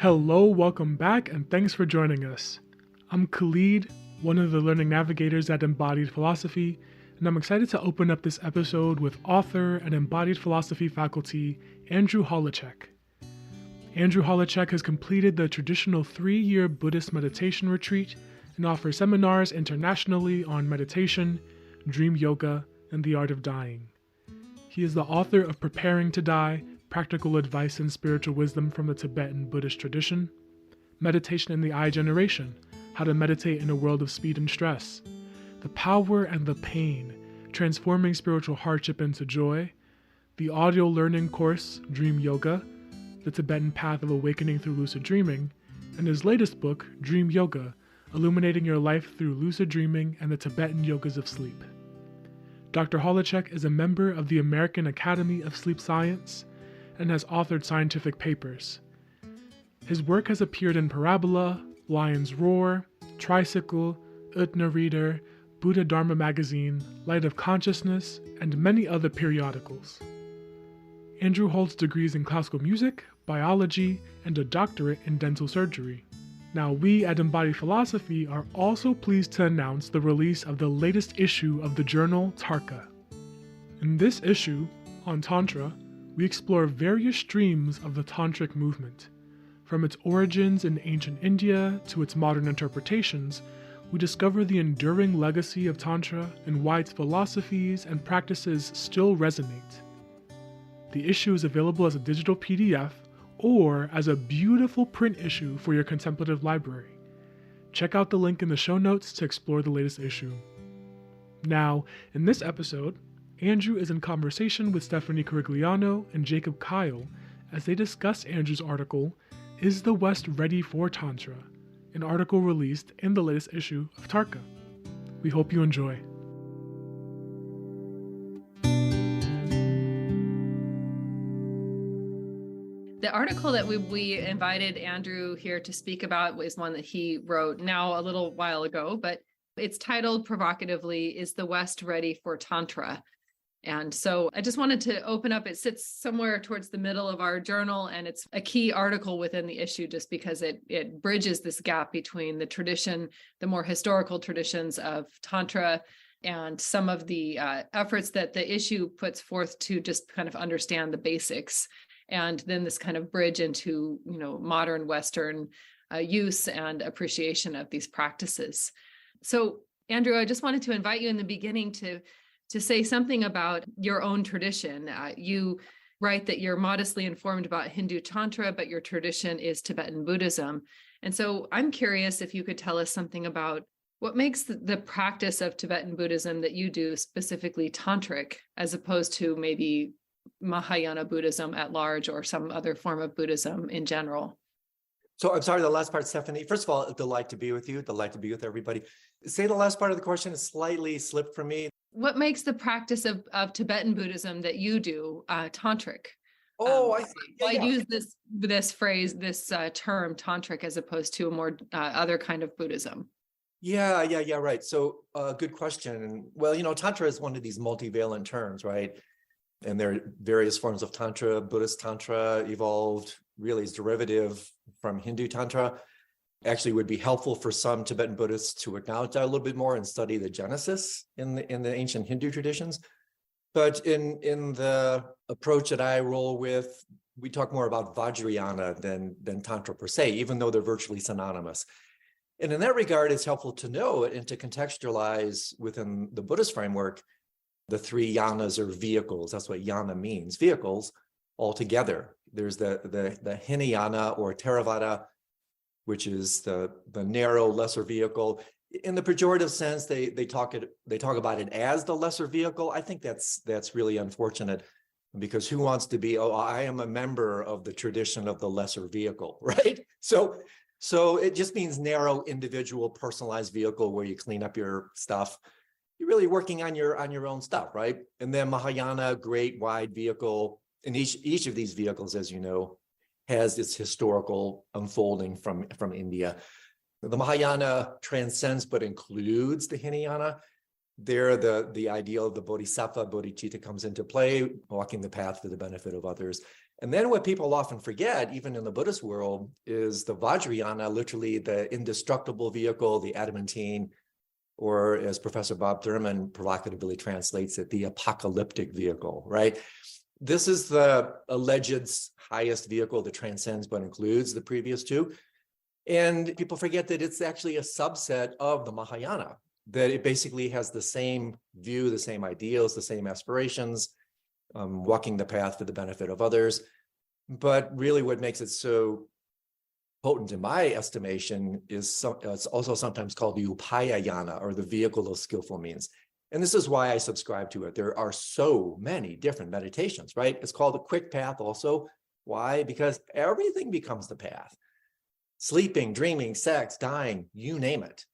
Hello, welcome back, and thanks for joining us. I'm Khalid, one of the learning navigators at Embodied Philosophy, and I'm excited to open up this episode with author and Embodied Philosophy faculty Andrew Holecek. Andrew Holecek has completed the traditional 3-year Buddhist meditation retreat and offers seminars internationally on meditation, dream yoga, and the art of dying. He is the author of Preparing to Die, Practical Advice and Spiritual Wisdom from the Tibetan Buddhist Tradition, Meditation in the I Generation, How to Meditate in a World of Speed and Stress, The Power and the Pain, Transforming Spiritual Hardship into Joy, the audio learning course, Dream Yoga, The Tibetan Path of Awakening Through Lucid Dreaming, and his latest book, Dream Yoga, Illuminating Your Life Through Lucid Dreaming and the Tibetan Yogas of Sleep. Dr. Holecek is a member of the American Academy of Sleep Science and has authored scientific papers. His work has appeared in Parabola, Lion's Roar, Tricycle, Utna Reader, Buddha Dharma Magazine, Light of Consciousness, and many other periodicals. Andrew holds degrees in classical music, biology, and a doctorate in dental surgery. Now, we at Embodied Philosophy are also pleased to announce the release of the latest issue of the journal Tarka. In this issue, on Tantra, we explore various streams of the Tantric movement. From its origins in ancient India to its modern interpretations, we discover the enduring legacy of Tantra and why its philosophies and practices still resonate. The issue is available as a digital PDF or as a beautiful print issue for your contemplative library. Check out the link in the show notes to explore the latest issue. Now, in this episode, Andrew is in conversation with Stephanie Carigliano and Jacob Kyle as they discuss Andrew's article, Is the West Ready for Tantra?, an article released in the latest issue of Tarka. We hope you enjoy. The article that we invited Andrew here to speak about is one that he wrote now a little while ago, but it's titled provocatively, Is the West Ready for Tantra? And so I just wanted to open up, it sits somewhere towards the middle of our journal, and it's a key article within the issue just because it bridges this gap between the tradition, the more historical traditions of Tantra, and some of the efforts that the issue puts forth to just kind of understand the basics. And then this kind of bridge into, modern Western use and appreciation of these practices. So, Andrew, I just wanted to invite you in the beginning to say something about your own tradition. You write that you're modestly informed about Hindu Tantra, but your tradition is Tibetan Buddhism. And so I'm curious if you could tell us something about what makes the practice of Tibetan Buddhism that you do specifically Tantric, as opposed to maybe Mahayana Buddhism at large or some other form of Buddhism in general. So I'm sorry, the last part, Stephanie. First of all, a delight to be with you, delight to be with everybody. Say the last part of the question, is slightly slipped from me. What makes the practice of Tibetan Buddhism that you do Tantric? I see. Why use this phrase, this term Tantric, as opposed to a more other kind of Buddhism? Yeah, right. So good question. Well, Tantra is one of these multivalent terms, right? And there are various forms of Tantra. Buddhist Tantra evolved really as derivative from Hindu Tantra. Actually would be helpful for some Tibetan Buddhists to acknowledge that a little bit more and study the genesis in the ancient Hindu traditions. But in the approach that I roll with, we talk more about Vajrayana than Tantra per se, even though they're virtually synonymous. And in that regard, it's helpful to know and to contextualize within the Buddhist framework the 3 yanas, or vehicles. That's what yana means, vehicles altogether. There's the Hinayana or Theravada, which is the narrow, lesser vehicle. In the pejorative sense, they talk about it as the lesser vehicle. I think that's really unfortunate, because who wants to be, I am a member of the tradition of the lesser vehicle, right? So it just means narrow, individual, personalized vehicle where you clean up your stuff. You're really working on your own stuff, right? And then Mahayana, great wide vehicle. And each of these vehicles, as you know, has its historical unfolding from India. The Mahayana transcends but includes the Hinayana. There, the ideal of the bodhisattva, bodhicitta, comes into play, walking the path for the benefit of others. And then what people often forget, even in the Buddhist world, is the Vajrayana, literally the indestructible vehicle, the adamantine, or as Professor Bob Thurman provocatively translates it, the apocalyptic vehicle, right? This is the alleged highest vehicle that transcends but includes the previous two. And people forget that it's actually a subset of the Mahayana, that it basically has the same view, the same ideals, the same aspirations, walking the path for the benefit of others. But really what makes it so potent in my estimation is it's also sometimes called the Upayayana, or the vehicle of skillful means. And this is why I subscribe to it. There are so many different meditations, right? It's called the quick path also. Why? Because everything becomes the path. Sleeping, dreaming, sex, dying, you name it.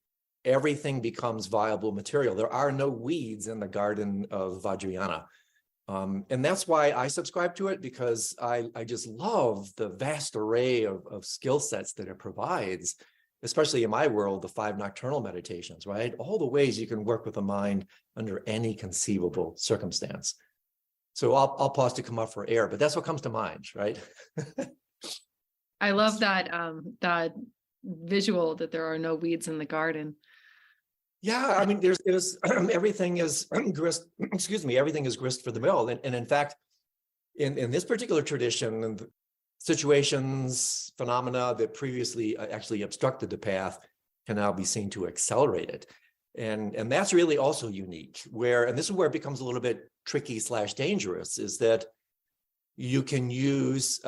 Everything becomes viable material. There are no weeds in the garden of Vajrayana. And that's why I subscribe to it, because I just love the vast array of skill sets that it provides, especially in my world, the 5 nocturnal meditations, right? All the ways you can work with the mind under any conceivable circumstance. So I'll pause to come up for air, but that's what comes to mind, right? I love that that visual that there are no weeds in the garden. Yeah, I mean, there's everything is grist, everything is grist for the mill. And in fact, in this particular tradition, situations, phenomena that previously actually obstructed the path can now be seen to accelerate it. And that's really also unique, and this is where it becomes a little bit tricky / dangerous, is that you can use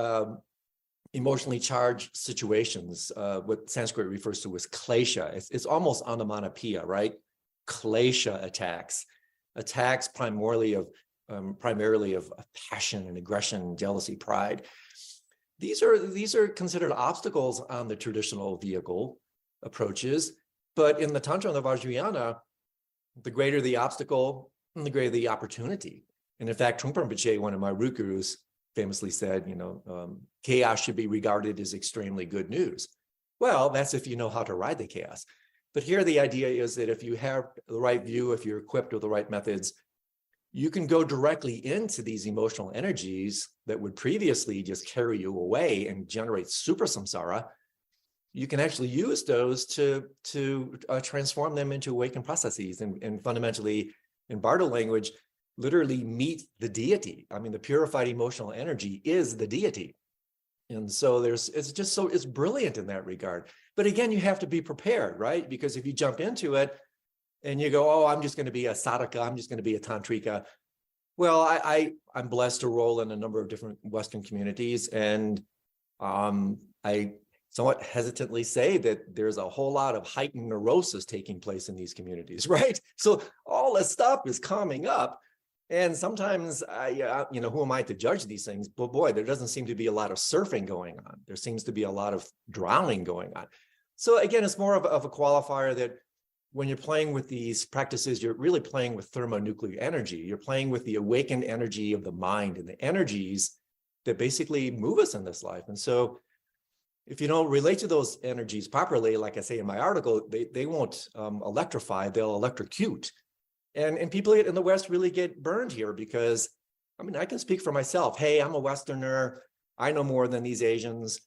emotionally charged situations, what Sanskrit refers to as klesha. It's almost onomatopoeia, right? Klesha attacks primarily of passion and aggression, jealousy, pride. These are considered obstacles on the traditional vehicle approaches, but in the Tantra and the Vajrayana, the greater the obstacle, the greater the opportunity. And in fact, Trungpa Rinpoche, one of my root gurus, famously said, chaos should be regarded as extremely good news. Well, that's if you know how to ride the chaos. But here the idea is that if you have the right view, if you're equipped with the right methods, you can go directly into these emotional energies that would previously just carry you away and generate super samsara. You can actually use those to transform them into awakened processes and fundamentally, in Bardo language, literally meet the deity. I mean, the purified emotional energy is the deity. And so it's brilliant in that regard. But again, you have to be prepared, right? Because if you jump into it and you go, oh, I'm just going to be a sadhaka, I'm just going to be a tantrika. Well, I'm blessed to roll in a number of different Western communities. And I somewhat hesitantly say that there's a whole lot of heightened neurosis taking place in these communities, right? So all this stuff is coming up. And sometimes, who am I to judge these things? But boy, there doesn't seem to be a lot of surfing going on. There seems to be a lot of drowning going on. So again, it's more of a qualifier that when you're playing with these practices, you're really playing with thermonuclear energy. You're playing with the awakened energy of the mind and the energies that basically move us in this life. And so if you don't relate to those energies properly, like I say in my article, they won't electrify, they'll electrocute. And people in the West really get burned here because, I mean, I can speak for myself. Hey, I'm a Westerner. I know more than these Asians.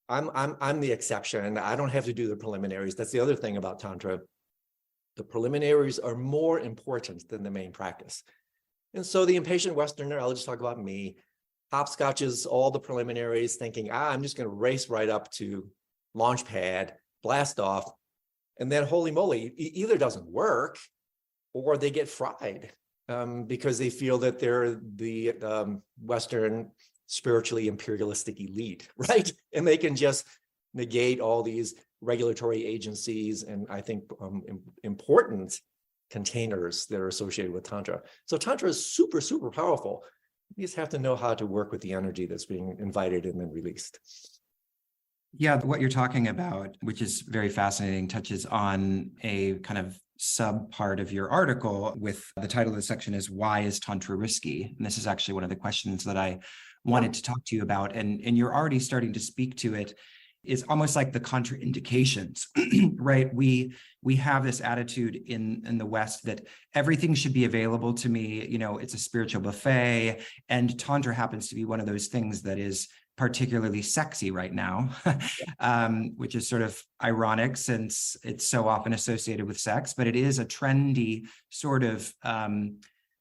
I'm the exception. I don't have to do the preliminaries. That's the other thing about Tantra. The preliminaries are more important than the main practice. And so the impatient Westerner, I'll just talk about me, hopscotches all the preliminaries thinking, I'm just going to race right up to launch pad, blast off. And then holy moly, it either doesn't work or they get fried because they feel that they're the Western spiritually imperialistic elite, right? And they can just negate all these regulatory agencies and I think important containers that are associated with Tantra. So Tantra is super, super powerful. You just have to know how to work with the energy that's being invited and then released. Yeah, what you're talking about, which is very fascinating, touches on a kind of sub part of your article with the title of the section is Why is Tantra Risky? And this is actually one of the questions that I wanted to talk to you about. And you're already starting to speak to it is almost like the contraindications, right? We have this attitude in the West that everything should be available to me. You know, it's a spiritual buffet, and Tantra happens to be one of those things that is particularly sexy right now, which is sort of ironic since it's so often associated with sex, but it is a trendy sort of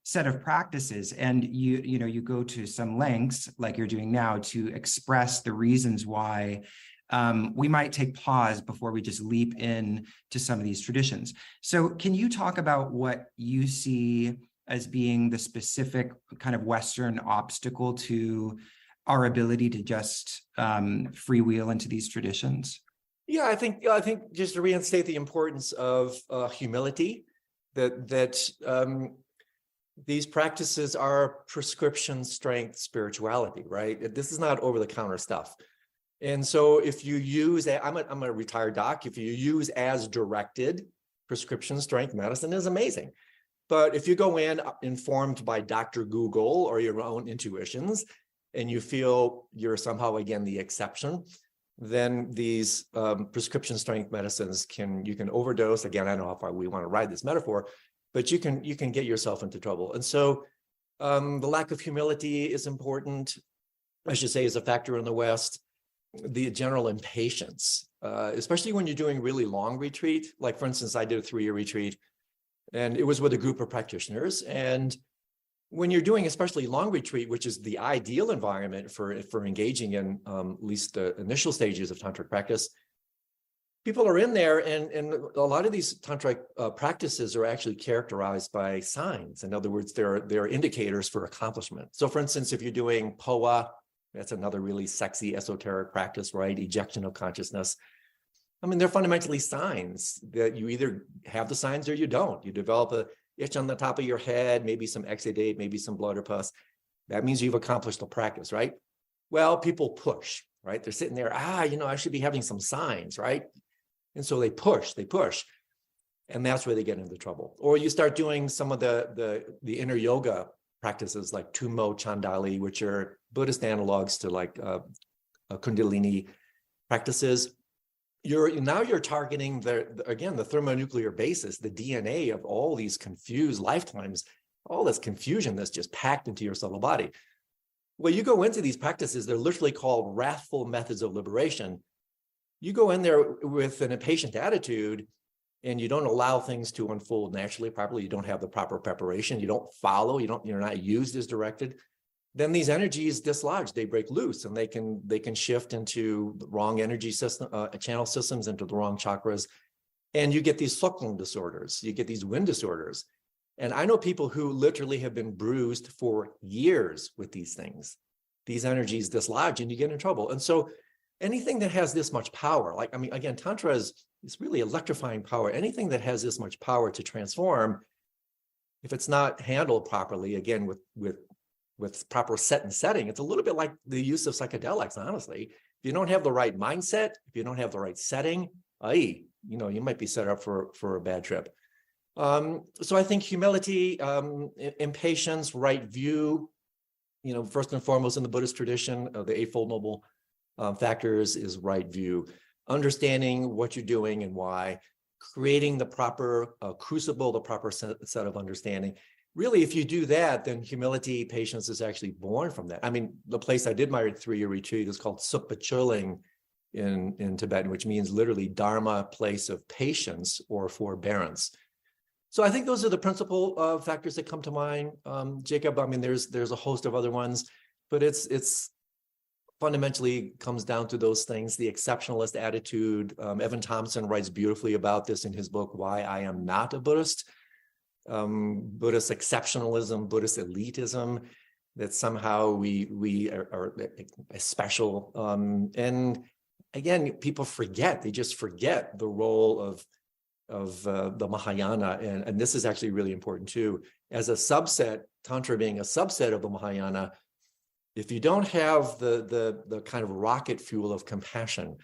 set of practices. And you go to some lengths like you're doing now to express the reasons why we might take pause before we just leap in to some of these traditions. So can you talk about what you see as being the specific kind of Western obstacle to our ability to just freewheel into these traditions? Yeah, I think just to reinstate the importance of humility, that these practices are prescription strength spirituality, right? This is not over-the-counter stuff. And so if you use, I'm a retired doc, if you use as directed, prescription strength medicine is amazing. But if you go in informed by Dr. Google or your own intuitions, and you feel you're somehow, again, the exception, then these prescription strength medicines you can overdose. Again, I don't know how far we want to ride this metaphor, but you can get yourself into trouble. And so the lack of humility is important, I should say, is a factor in the West. The general impatience, especially when you're doing really long retreat. Like, for instance, I did a 3-year retreat, and it was with a group of practitioners. And when you're doing especially long retreat, which is the ideal environment for engaging in at least the initial stages of tantric practice, people are in there, and a lot of these tantric practices are actually characterized by signs. In other words, they're indicators for accomplishment. So, for instance, if you're doing POA, that's another really sexy esoteric practice, right? Ejection of consciousness. I mean, they're fundamentally signs that you either have the signs or you don't. You develop a itch on the top of your head, maybe some exudate, maybe some blood or pus. That means you've accomplished the practice, right? Well, people push, right? They're sitting there, I should be having some signs, right? And so they push. And that's where they get into trouble. Or you start doing some of the inner yoga practices like Tummo Chandali, which are Buddhist analogs to like Kundalini practices. You're targeting the thermonuclear basis, the DNA of all these confused lifetimes, all this confusion that's just packed into your subtle body. Well, you go into these practices, they're literally called wrathful methods of liberation. You go in there with an impatient attitude, and you don't allow things to unfold naturally, properly. You don't have the proper preparation. You don't follow. You're not used as directed. Then these energies dislodge. They break loose, and they can shift into the wrong energy system, channel systems, into the wrong chakras, and you get these suckling disorders. You get these wind disorders. And I know people who literally have been bruised for years with these things. These energies dislodge, and you get in trouble. And so anything that has this much power, again, Tantra is really electrifying power. Anything that has this much power to transform, if it's not handled properly, again, with proper set and setting, it's a little bit like the use of psychedelics, honestly. If you don't have the right mindset, if you don't have the right setting, you might be set up for a bad trip. So I think humility, impatience, right view, first and foremost in the Buddhist tradition, the Eightfold Noble factors is right view, understanding what you're doing and why, creating the proper crucible, the proper set of understanding. Really, if you do that, then humility, patience is actually born from that. I mean, the place I did my 3-year retreat is called Sukpa Choling in Tibetan, which means literally Dharma, place of patience or forbearance. So I think those are the principal factors that come to mind, Jacob. I mean, there's a host of other ones, but it's fundamentally comes down to those things, the exceptionalist attitude. Evan Thompson writes beautifully about this in his book, Why I Am Not a Buddhist. Buddhist exceptionalism, Buddhist elitism, that somehow we are special. And again, people forget, they just forget the role of the Mahayana. And this is actually really important too. As a subset, Tantra being a subset of the Mahayana, if you don't have the kind of rocket fuel of compassion,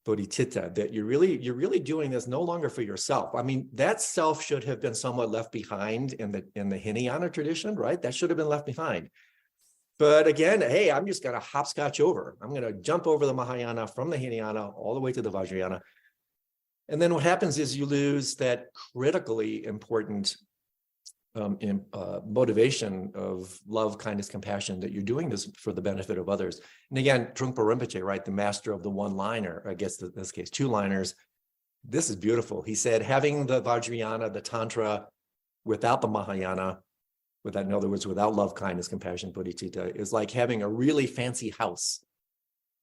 bodhicitta, that you're really doing this no longer for yourself. I mean, that self should have been somewhat left behind in the Hinayana tradition, right? That should have been left behind. But again, hey, I'm just going to hopscotch over. I'm going to jump over the Mahayana from the Hinayana all the way to the Vajrayana. And then what happens is you lose that critically important motivation of love, kindness, compassion, that you're doing this for the benefit of others. And again, Trungpa Rinpoche, right, the master of the one-liner, I guess in this case, two-liners, this is beautiful. He said, having the Vajrayana, the Tantra, without the Mahayana, in other words, without love, kindness, compassion, bodhicitta, is like having a really fancy house,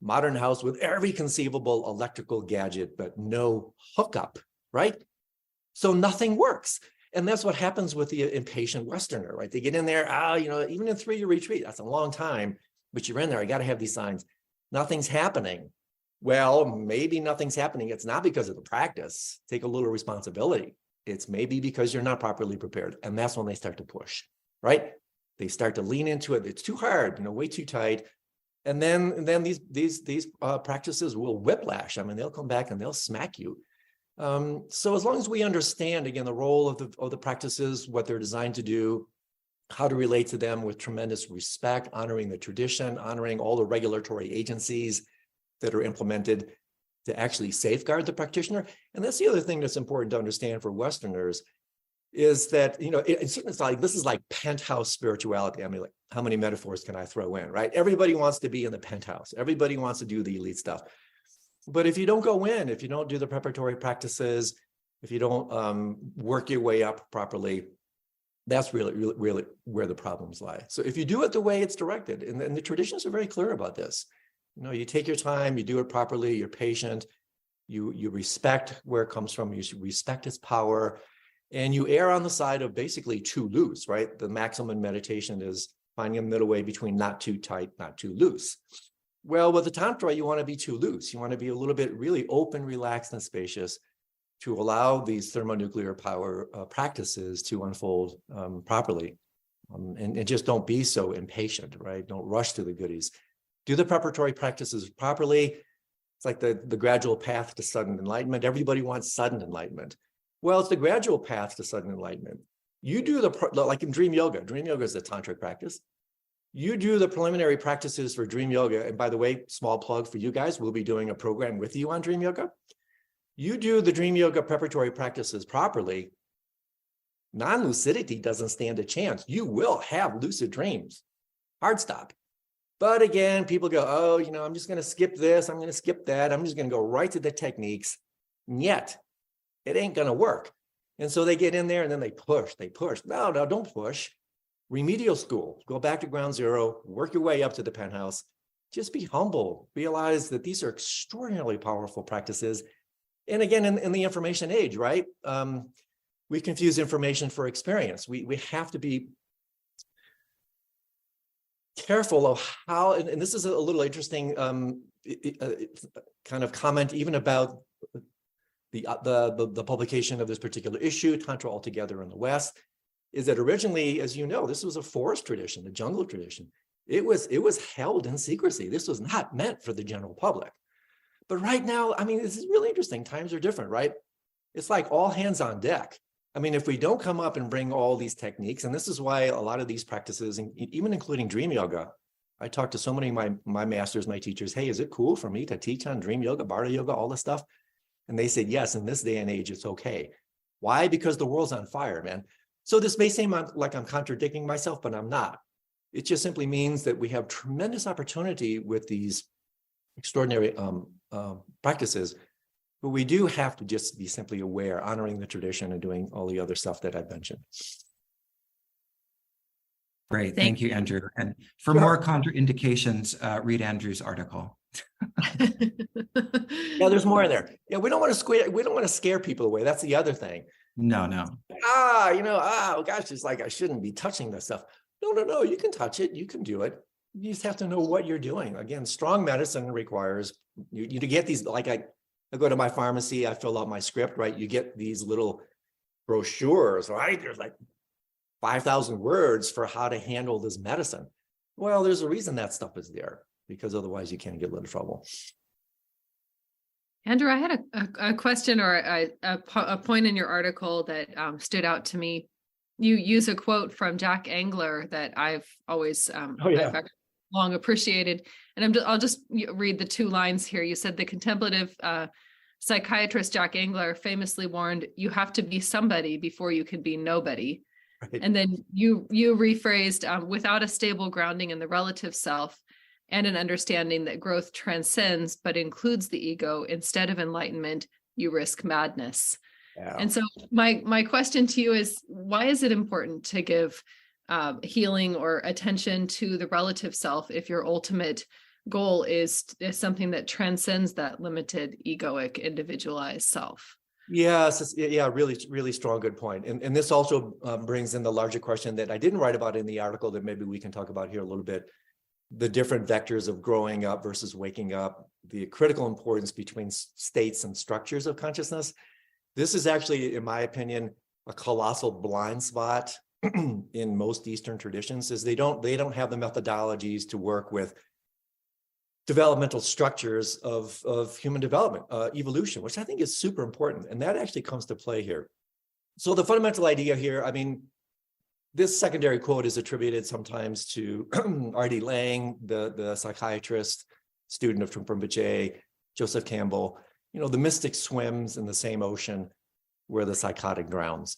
modern house with every conceivable electrical gadget, but no hookup, right? So nothing works. And that's what happens with the impatient Westerner, right? They get in there, even in 3-year retreat, that's a long time, but you're in there, I got to have these signs. Nothing's happening. Well, maybe nothing's happening. It's not because of the practice. Take a little responsibility. It's maybe because you're not properly prepared. And that's when they start to push, right? They start to lean into it. It's too hard, way too tight. And then these practices will whiplash. I mean, they'll come back and they'll smack you. So as long as we understand, again, the role of the practices, what they're designed to do, how to relate to them with tremendous respect, honoring the tradition, honoring all the regulatory agencies that are implemented to actually safeguard the practitioner. And that's the other thing that's important to understand for Westerners is that, it's like, this is like penthouse spirituality. I mean, like, how many metaphors can I throw in, right? Everybody wants to be in the penthouse. Everybody wants to do the elite stuff. But if you don't go in, if you don't do the preparatory practices, if you don't work your way up properly, that's really where the problems lie. So if you do it the way it's directed, and the traditions are very clear about this, you take your time, you do it properly, you're patient, you respect where it comes from, you respect its power, and you err on the side of basically too loose, right? The maximum meditation is finding a middle way between not too tight, not too loose. Well, with the Tantra, you want to be too loose. You want to be a little bit really open, relaxed, and spacious to allow these thermonuclear power practices to unfold properly. And just don't be so impatient, right? Don't rush to the goodies. Do the preparatory practices properly. It's like the gradual path to sudden enlightenment. Everybody wants sudden enlightenment. Well, it's the gradual path to sudden enlightenment. You do like in Dream Yoga. Dream Yoga is a tantric practice. You do the preliminary practices for Dream Yoga. And by the way, small plug for you guys, we'll be doing a program with you on Dream Yoga. You do the Dream Yoga preparatory practices properly, non-lucidity doesn't stand a chance. You will have lucid dreams. Hard stop. But again, people go, I'm just going to skip this. I'm going to skip that. I'm just going to go right to the techniques. And yet, it ain't going to work. And so they get in there and then they push. No, don't push. Remedial school, go back to ground zero, work your way up to the penthouse. Just be humble. Realize that these are extraordinarily powerful practices. And again, in the information age, right? We confuse information for experience. We have to be careful of how, and this is a little interesting kind of comment even about the publication of this particular issue, Tantra Altogether in the West, is that originally, as you know, this was a forest tradition, a jungle tradition. It was held in secrecy. This was not meant for the general public. But right now, I mean, this is really interesting. Times are different, right? It's like all hands on deck. I mean, if we don't come up and bring all these techniques, and this is why a lot of these practices, even including Dream Yoga, I talked to so many of my masters, my teachers, hey, is it cool for me to teach on Dream Yoga, Barda Yoga, all this stuff? And they said, yes, in this day and age, it's okay. Why? Because the world's on fire, man. So this may seem like I'm contradicting myself, but I'm not. It just simply means that we have tremendous opportunity with these extraordinary practices, but we do have to just be simply aware, honoring the tradition and doing all the other stuff that I've mentioned. Great. Thank you, Andrew. And for more contraindications, read Andrew's article. Yeah, there's more in there. Yeah, we don't want to scare people away. That's the other thing. No. Gosh, it's like I shouldn't be touching this stuff. No, you can touch it. You can do it. You just have to know what you're doing. Again, strong medicine requires you to get these, like I go to my pharmacy, I fill out my script, right? You get these little brochures, right? There's like 5,000 words for how to handle this medicine. Well, there's a reason that stuff is there, because otherwise you can't get into trouble. Andrew, I had a question or a point in your article that stood out to me. You use a quote from Jack Angler that I've always I've long appreciated. And I'll just read the 2 lines here. You said the contemplative psychiatrist Jack Engler famously warned, "You have to be somebody before you can be nobody." Right. And then you rephrased, without a stable grounding in the relative self and an understanding that growth transcends but includes the ego instead of enlightenment, you risk madness. Yeah. And so my question to you is, why is it important to give healing or attention to the relative self if your ultimate goal is something that transcends that limited egoic individualized self? Yes, yeah, really, really strong, good point. And this also brings in the larger question that I didn't write about in the article that maybe we can talk about here a little bit, the different vectors of growing up versus waking up, the critical importance between states and structures of consciousness. This is actually, in my opinion, a colossal blind spot in most Eastern traditions, is they don't have the methodologies to work with developmental structures of human development, evolution, which I think is super important. And that actually comes to play here. So the fundamental idea here, I mean, this secondary quote is attributed sometimes to R.D. Laing, the psychiatrist, student of Trungpa Rinpoche, Joseph Campbell. You know, the mystic swims in the same ocean where the psychotic drowns.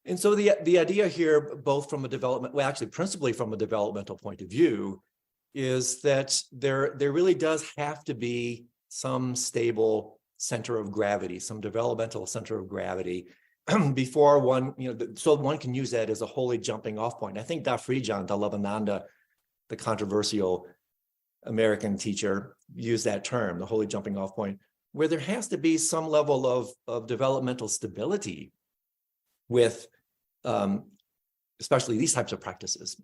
And so the idea here, both from a development, well, actually principally from a developmental point of view, is that there really does have to be some stable center of gravity, some developmental center of gravity before one, you know, so one can use that as a holy jumping off point. I think Da Frijan, Dalavananda, the controversial American teacher, used that term, the holy jumping off point, where there has to be some level of developmental stability with especially these types of practices.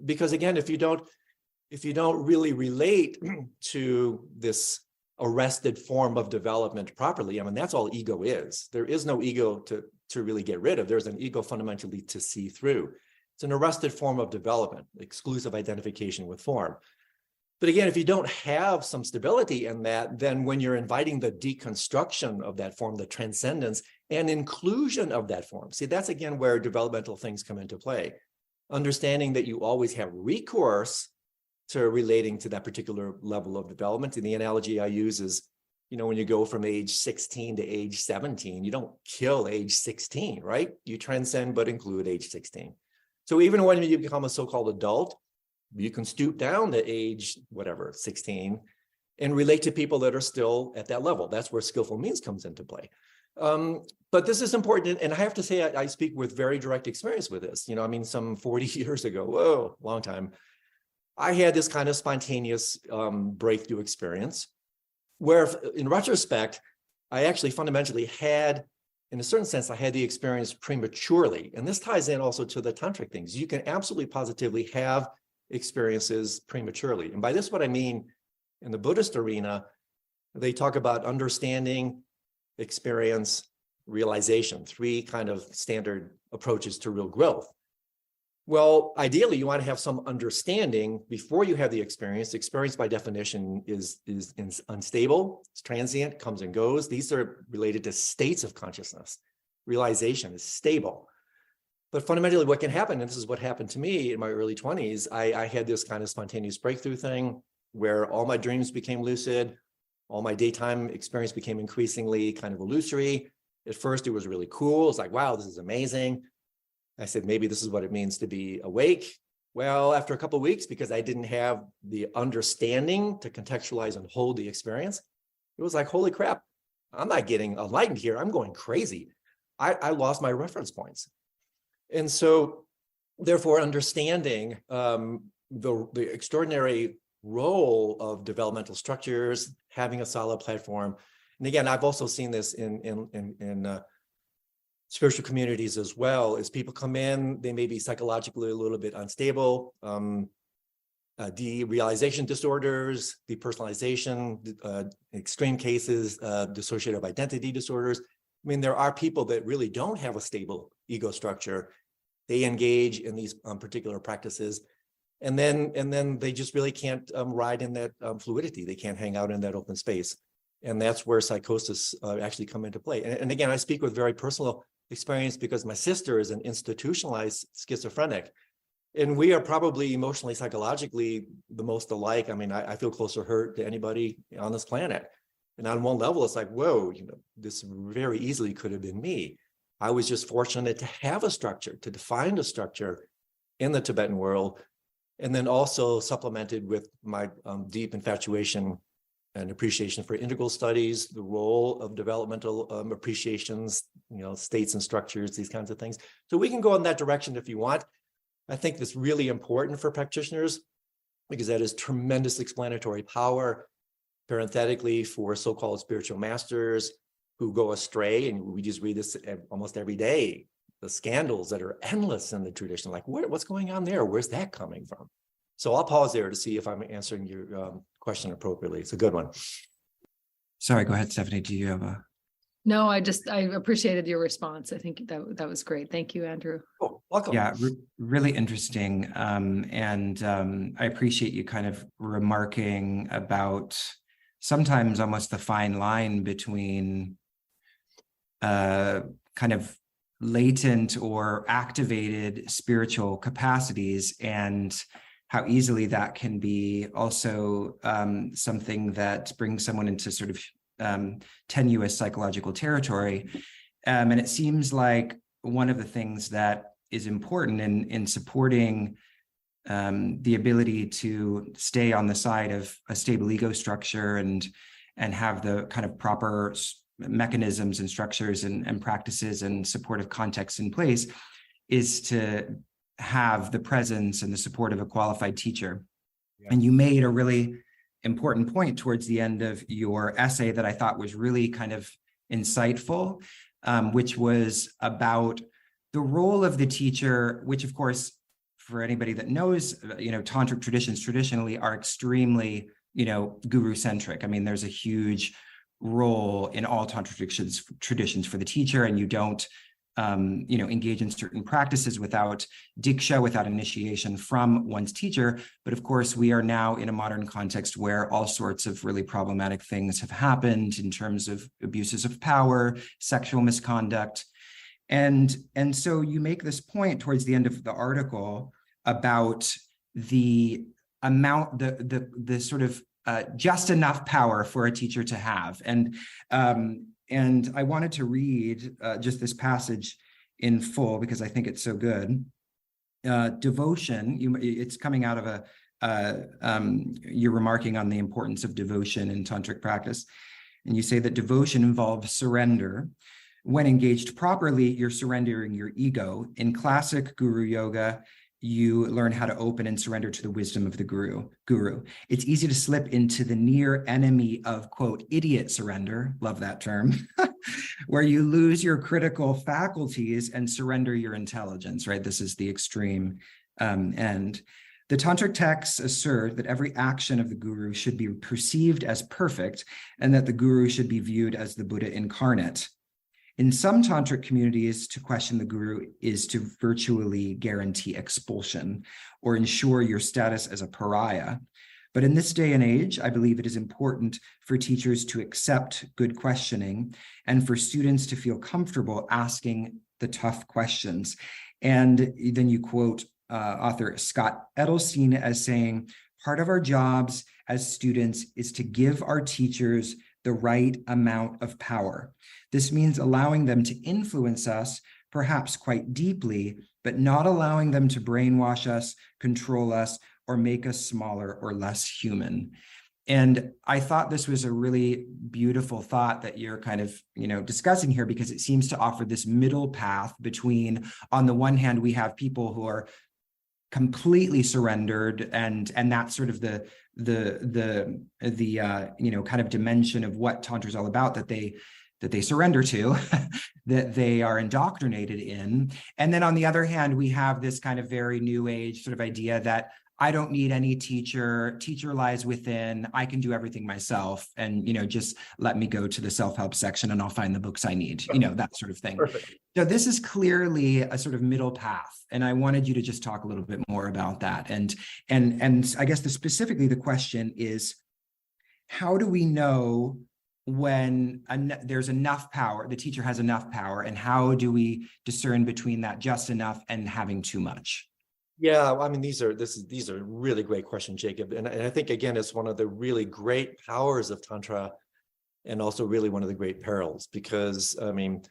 Because again, if you don't really relate to this arrested form of development properly, I mean, that's all ego is. There is no ego to really get rid of. There's an ego fundamentally to see through. It's an arrested form of development, exclusive identification with form. But again, if you don't have some stability in that, then when you're inviting the deconstruction of that form, the transcendence and inclusion of that form, see, that's again where developmental things come into play. Understanding that you always have recourse to relating to that particular level of development. And the analogy I use is, you know, when you go from age 16 to age 17, you don't kill age 16, right? You transcend but include age 16. So even when you become a so-called adult, you can stoop down to age, whatever, 16, and relate to people that are still at that level. That's where skillful means comes into play. But this is important. And I have to say, I speak with very direct experience with this. You know, I mean, some 40 years ago, whoa, long time, I had this kind of spontaneous breakthrough experience where, in retrospect, I actually fundamentally had, in a certain sense, I had the experience prematurely. And this ties in also to the tantric things. You can absolutely positively have experiences prematurely. And by this, what I mean, in the Buddhist arena, they talk about understanding, experience, realization, 3 kind of standard approaches to real growth. Well, ideally, you want to have some understanding before you have the experience. Experience, by definition, is unstable, it's transient, comes and goes. These are related to states of consciousness. Realization is stable. But fundamentally, what can happen, and this is what happened to me in my early 20s, I had this kind of spontaneous breakthrough thing where all my dreams became lucid, all my daytime experience became increasingly kind of illusory. At first, it was really cool. It's like, wow, this is amazing. I said, maybe this is what it means to be awake. Well, after a couple of weeks, because I didn't have the understanding to contextualize and hold the experience, it was like, holy crap, I'm not getting enlightened here. I'm going crazy. I lost my reference points. And so, therefore, understanding the extraordinary role of developmental structures, having a solid platform. And again, I've also seen this in spiritual communities as well. As people come in, they may be psychologically a little bit unstable, derealization disorders, depersonalization, extreme cases, dissociative identity disorders. I mean, there are people that really don't have a stable ego structure. They engage in these particular practices, and then they just really can't ride in that fluidity. They can't hang out in that open space. And that's where psychosis actually come into play. And again, I speak with very personal experience because my sister is an institutionalized schizophrenic. And we are probably emotionally, psychologically the most alike. I mean, I feel closer hurt to anybody on this planet. And on one level, it's like, whoa, this very easily could have been me. I was just fortunate to have a structure, to define a structure in the Tibetan world, and then also supplemented with my deep infatuation and appreciation for integral studies, the role of developmental appreciations, states and structures, these kinds of things. So we can go in that direction if you want. I think that's really important for practitioners because that is tremendous explanatory power, parenthetically, for so-called spiritual masters who go astray. And we just read this almost every day, the scandals that are endless in the tradition, like what's going on there? Where's that coming from? So I'll pause there to see if I'm answering your question appropriately. It's a good one. Sorry, go ahead, Stephanie. Do you have a... No, I appreciated your response. I think that was great. Thank you, Andrew. Oh, welcome. Yeah, really interesting. And I appreciate you kind of remarking about sometimes almost the fine line between kind of latent or activated spiritual capacities and how easily that can be also something that brings someone into sort of tenuous psychological territory. And it seems like one of the things that is important in supporting the ability to stay on the side of a stable ego structure and have the kind of proper mechanisms and structures and practices and supportive contexts in place is to have the presence and the support of a qualified teacher. Yeah. And you made a really important point towards the end of your essay that I thought was really kind of insightful, which was about the role of the teacher, which of course, for anybody that knows, Tantric traditions traditionally are extremely, guru-centric. I mean, there's a huge role in all Tantric traditions for the teacher, and you don't engage in certain practices without diksha, without initiation from one's teacher. But of course, we are now in a modern context where all sorts of really problematic things have happened in terms of abuses of power, sexual misconduct. And so you make this point towards the end of the article about the amount, the sort of just enough power for a teacher to have. And I wanted to read just this passage in full because I think it's so good. Devotion, it's coming out of you're remarking on the importance of devotion in tantric practice. And you say that devotion involves surrender. When engaged properly, you're surrendering your ego. In classic guru yoga, you learn how to open and surrender to the wisdom of the guru. It's easy to slip into the near enemy of, quote, idiot surrender, love that term, where you lose your critical faculties and surrender your intelligence, right? This is the extreme end. The Tantric texts assert that every action of the guru should be perceived as perfect and that the guru should be viewed as the Buddha incarnate. In some Tantric communities, to question the guru is to virtually guarantee expulsion or ensure your status as a pariah. But in this day and age, I believe it is important for teachers to accept good questioning and for students to feel comfortable asking the tough questions. And then you quote author Scott Edelstein as saying, part of our jobs as students is to give our teachers the right amount of power. This means allowing them to influence us, perhaps quite deeply, but not allowing them to brainwash us, control us, or make us smaller or less human. And I thought this was a really beautiful thought that you're kind of, discussing here, because it seems to offer this middle path between, on the one hand, we have people who are completely surrendered, and that's sort of the kind of dimension of what Tantra is all about, that they surrender to, that they are indoctrinated in. And then on the other hand, we have this kind of very new age sort of idea that I don't need any teacher lies within, I can do everything myself, and just let me go to the self-help section and I'll find the books I need, that sort of thing. Perfect. So this is clearly a sort of middle path. And I wanted you to just talk a little bit more about that. And I guess specifically the question is, how do we know when there's enough power, the teacher has enough power, and how do we discern between that just enough and having too much? Yeah, I mean, these are really great questions, Jacob. And I think, again, it's one of the really great powers of Tantra, and also really one of the great perils, because, I mean,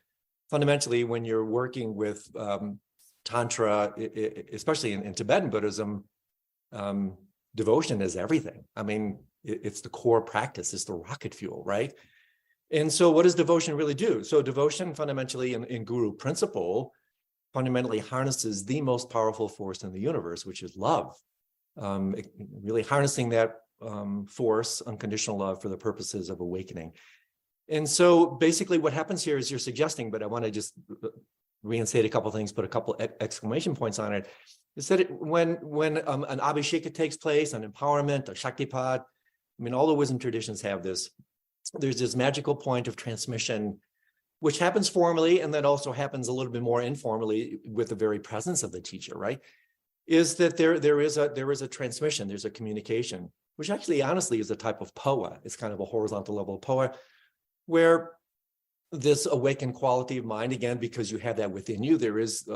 fundamentally, when you're working with Tantra, especially in Tibetan Buddhism, devotion is everything. I mean, it's the core practice, it's the rocket fuel, right? And so what does devotion really do? So devotion fundamentally in Guru principle fundamentally harnesses the most powerful force in the universe, which is love. Really harnessing that force, unconditional love, for the purposes of awakening. And so basically what happens here is you're suggesting, but I want to just reinstate a couple of things, put a couple exclamation points on it, is that when an abhisheka takes place, an empowerment, a shaktipat, I mean, all the wisdom traditions have this. There's this magical point of transmission, which happens formally and then also happens a little bit more informally with the very presence of the teacher, right? Is that there is a transmission, there's a communication, which actually honestly is a type of poa. It's kind of a horizontal level of poa, where this awakened quality of mind, again, because you have that within you, there is,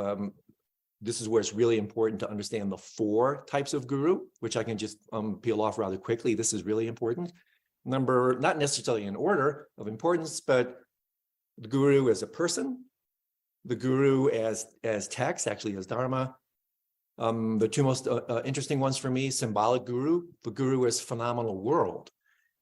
this is where it's really important to understand the 4 types of guru, which I can just peel off rather quickly. This is really important. Number, not necessarily in order of importance, but the guru as a person, the guru as text, actually as dharma. The 2 most interesting ones for me, symbolic guru, the guru as phenomenal world.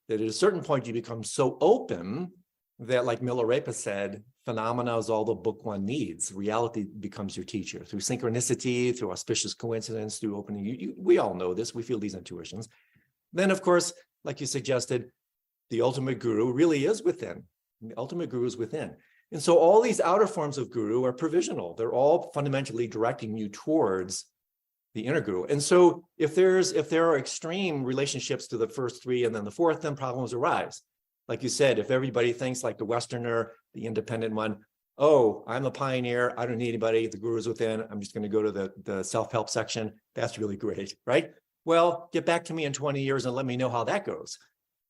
That at a certain point you become so open that, like Milarepa said, phenomena is all the book one needs. Reality becomes your teacher through synchronicity, through auspicious coincidence, through opening. We all know this. We feel these intuitions. Then, of course, like you suggested, the ultimate guru really is within. The ultimate guru is within. And so all these outer forms of guru are provisional. They're all fundamentally directing you towards the inner guru. And so if there are extreme relationships to the first 3 and then the 4th, then problems arise. Like you said, if everybody thinks like the Westerner, the independent one, oh, I'm a pioneer, I don't need anybody, the guru's within, I'm just going to go to the self-help section, that's really great, right? Well, get back to me in 20 years and let me know how that goes.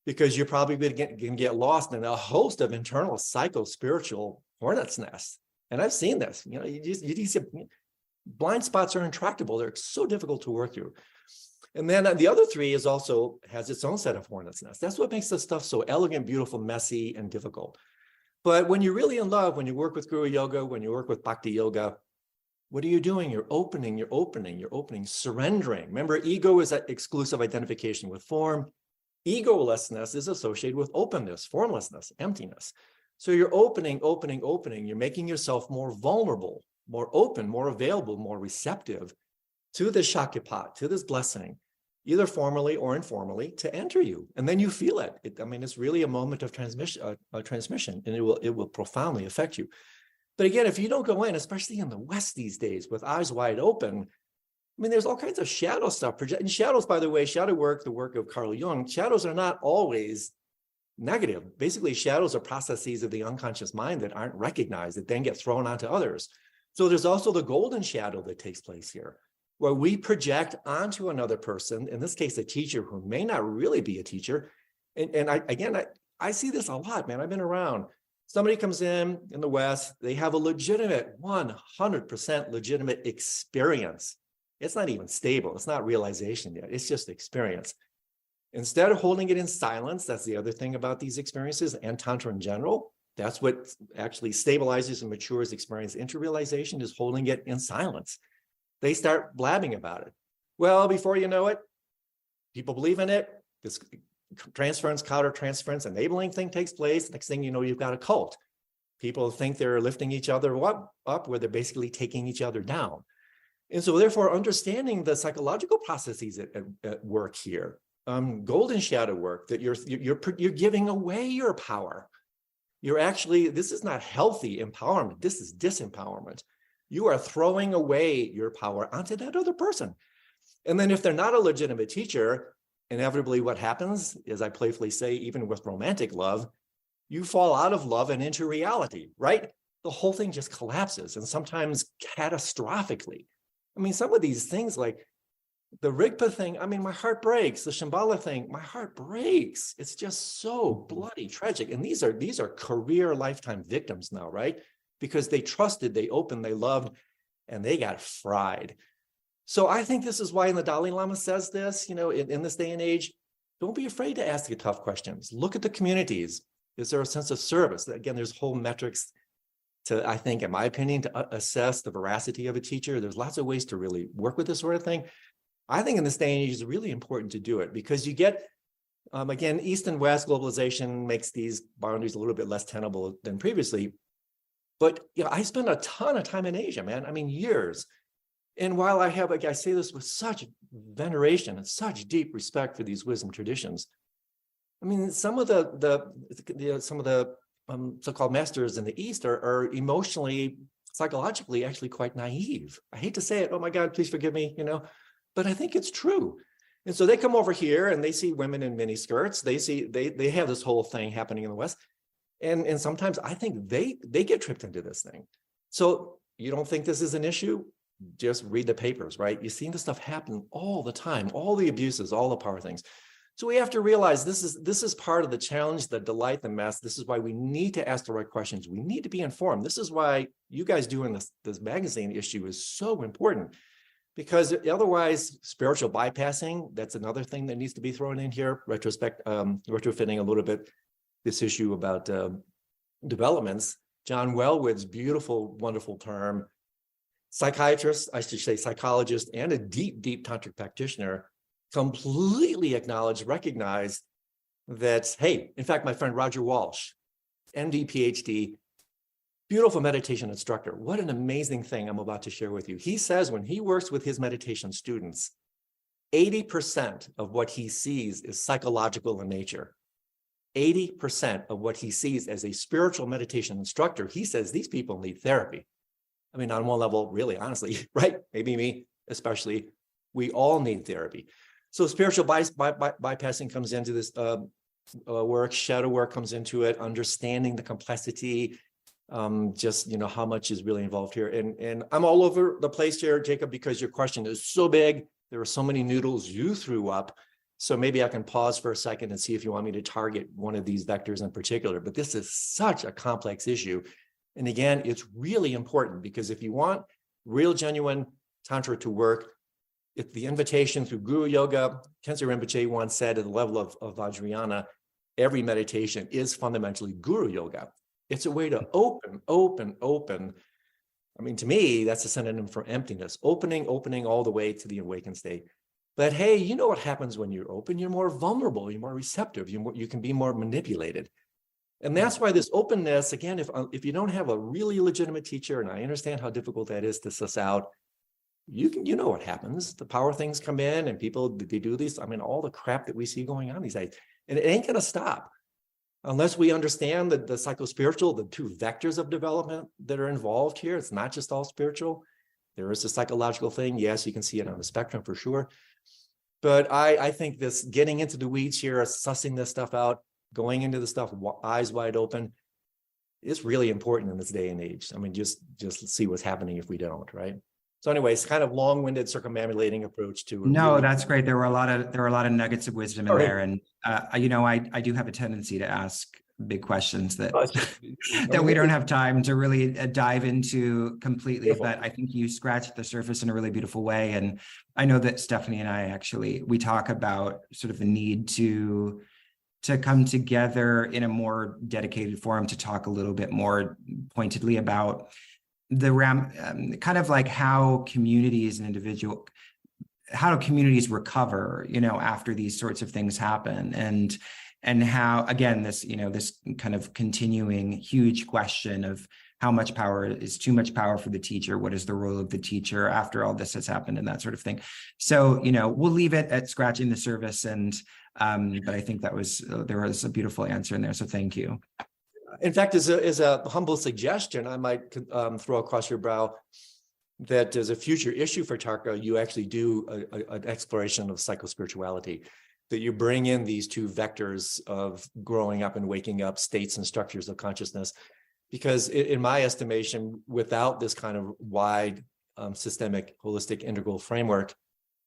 Because you're probably going to get lost in a host of internal psycho-spiritual hornet's nests. And I've seen this. You know, you just blind spots are intractable. They're so difficult to work through. And then the other 3 has its own set of hornet's nests. That's what makes this stuff so elegant, beautiful, messy, and difficult. But when you're really in love, when you work with Guru Yoga, when you work with Bhakti Yoga, what are you doing? You're opening, surrendering. Remember, ego is that exclusive identification with form. Egolessness is associated with openness, formlessness, emptiness. So you're opening. You're making yourself more vulnerable, more open, more available, more receptive to this shaktipat, to this blessing, either formally or informally, to enter you. And then you feel it. It's really a moment of transmission, and it will profoundly affect you. But again, if you don't go in, especially in the West these days, with eyes wide open, there's all kinds of shadow stuff. And shadows, by the way, shadow work, the work of Carl Jung, shadows are not always negative. Basically, shadows are processes of the unconscious mind that aren't recognized, that then get thrown onto others. So there's also the golden shadow that takes place here, where we project onto another person, in this case, a teacher who may not really be a teacher. And I see this a lot, man. I've been around. Somebody comes in the West, they have a legitimate, 100% legitimate experience. It's not even stable. It's not realization yet. It's just experience. Instead of holding it in silence, that's the other thing about these experiences and Tantra in general. That's what actually stabilizes and matures experience into realization, is holding it in silence. They start blabbing about it. Well, before you know it, people believe in it. This transference, counter-transference, enabling thing takes place. Next thing you know, you've got a cult. People think they're lifting each other up where they're basically taking each other down. And so therefore, understanding the psychological processes at work here, golden shadow work, that you're giving away your power. You're actually, this is not healthy empowerment. This is disempowerment. You are throwing away your power onto that other person. And then if they're not a legitimate teacher, inevitably what happens, as I playfully say, even with romantic love, you fall out of love and into reality, right? The whole thing just collapses, and sometimes catastrophically. Some of these things, like the Rigpa thing, my heart breaks. The Shambhala thing, my heart breaks. It's just so bloody tragic. And these are career lifetime victims now, right? Because they trusted, they opened, they loved, and they got fried. So I think this is why the Dalai Lama says this, in this day and age, don't be afraid to ask the tough questions. Look at the communities. Is there a sense of service? Again, there's whole metrics to, I think, in my opinion, to assess the veracity of a teacher. There's lots of ways to really work with this sort of thing. I think in this day and age, it's really important to do it because you get, again, East and West globalization makes these boundaries a little bit less tenable than previously. But I spent a ton of time in Asia, man. I mean, years. And while I say this with such veneration and such deep respect for these wisdom traditions, I mean, some of the so-called masters in the East are emotionally, psychologically, actually quite naive. I hate to say it. Oh my God, please forgive me. But I think it's true. And so they come over here and they see women in mini skirts. They have this whole thing happening in the West, and sometimes I think they get tripped into this thing. So you don't think this is an issue? Just read the papers, right? You've seen this stuff happen all the time, all the abuses, all the power things. So we have to realize this is part of the challenge, the delight, the mess. This is why we need to ask the right questions. We need to be informed. This is why you guys doing this magazine issue is so important, because otherwise spiritual bypassing, that's another thing that needs to be thrown in here, retrofitting a little bit this issue about developments. John Wellwood's beautiful, wonderful term, psychiatrist, I should say psychologist, and a deep, deep tantric practitioner, completely recognize that, hey, in fact, my friend Roger Walsh, MD, PhD, beautiful meditation instructor. What an amazing thing I'm about to share with you. He says when he works with his meditation students, 80% of what he sees is psychological in nature. 80% of what he sees as a spiritual meditation instructor, he says these people need therapy. I mean, on one level, really, honestly, right? Maybe me, especially, we all need therapy. So spiritual bypassing comes into this work, shadow work comes into it, understanding the complexity, just, how much is really involved here. And I'm all over the place here, Jacob, because your question is so big. There are so many noodles you threw up. So maybe I can pause for a second and see if you want me to target one of these vectors in particular. But this is such a complex issue. And again, it's really important because if you want real, genuine Tantra to work, if the invitation through Guru Yoga, Khyentse Rinpoche once said at the level of Vajrayana, every meditation is fundamentally Guru Yoga. It's a way to open. I mean, to me, that's a synonym for emptiness, opening all the way to the awakened state. But hey, you know what happens when you're open? You're more vulnerable, you're more receptive, you can be more manipulated. And that's why this openness, again, if you don't have a really legitimate teacher, and I understand how difficult that is to suss out, you know what happens. The power things come in and people, they do these, I mean, all the crap that we see going on these days, and it ain't gonna stop unless we understand the psychospiritual, the two vectors of development that are involved here. It's not just all spiritual. There is a psychological thing. Yes, you can see it on the spectrum for sure. But I think this getting into the weeds here, sussing this stuff out, going into the stuff eyes wide open, is really important in this day and age. I mean, just see what's happening if we don't, right? So anyways, kind of long-winded circumambulating approch to. No, that's great. There were a lot of nuggets of wisdom in there, and I do have a tendency to ask big questions that that we don't have time to really dive into completely. Beautiful. But I think you scratched the surface in a really beautiful way, and I know that Stephanie and I we talk about sort of the need to come together in a more dedicated forum to talk a little bit more pointedly about the kind of like how communities recover, after these sorts of things happen, and how, again, this kind of continuing huge question of how much power is too much power for the teacher, what is the role of the teacher after all this has happened, and that sort of thing. So, we'll leave it at scratching the surface, and but I think there was a beautiful answer in there, so thank you. In fact, as a humble suggestion, I might throw across your brow that as a future issue for Tantra, you actually do an exploration of psychospirituality, that you bring in these two vectors of growing up and waking up, states and structures of consciousness. Because in my estimation, without this kind of wide, systemic, holistic, integral framework,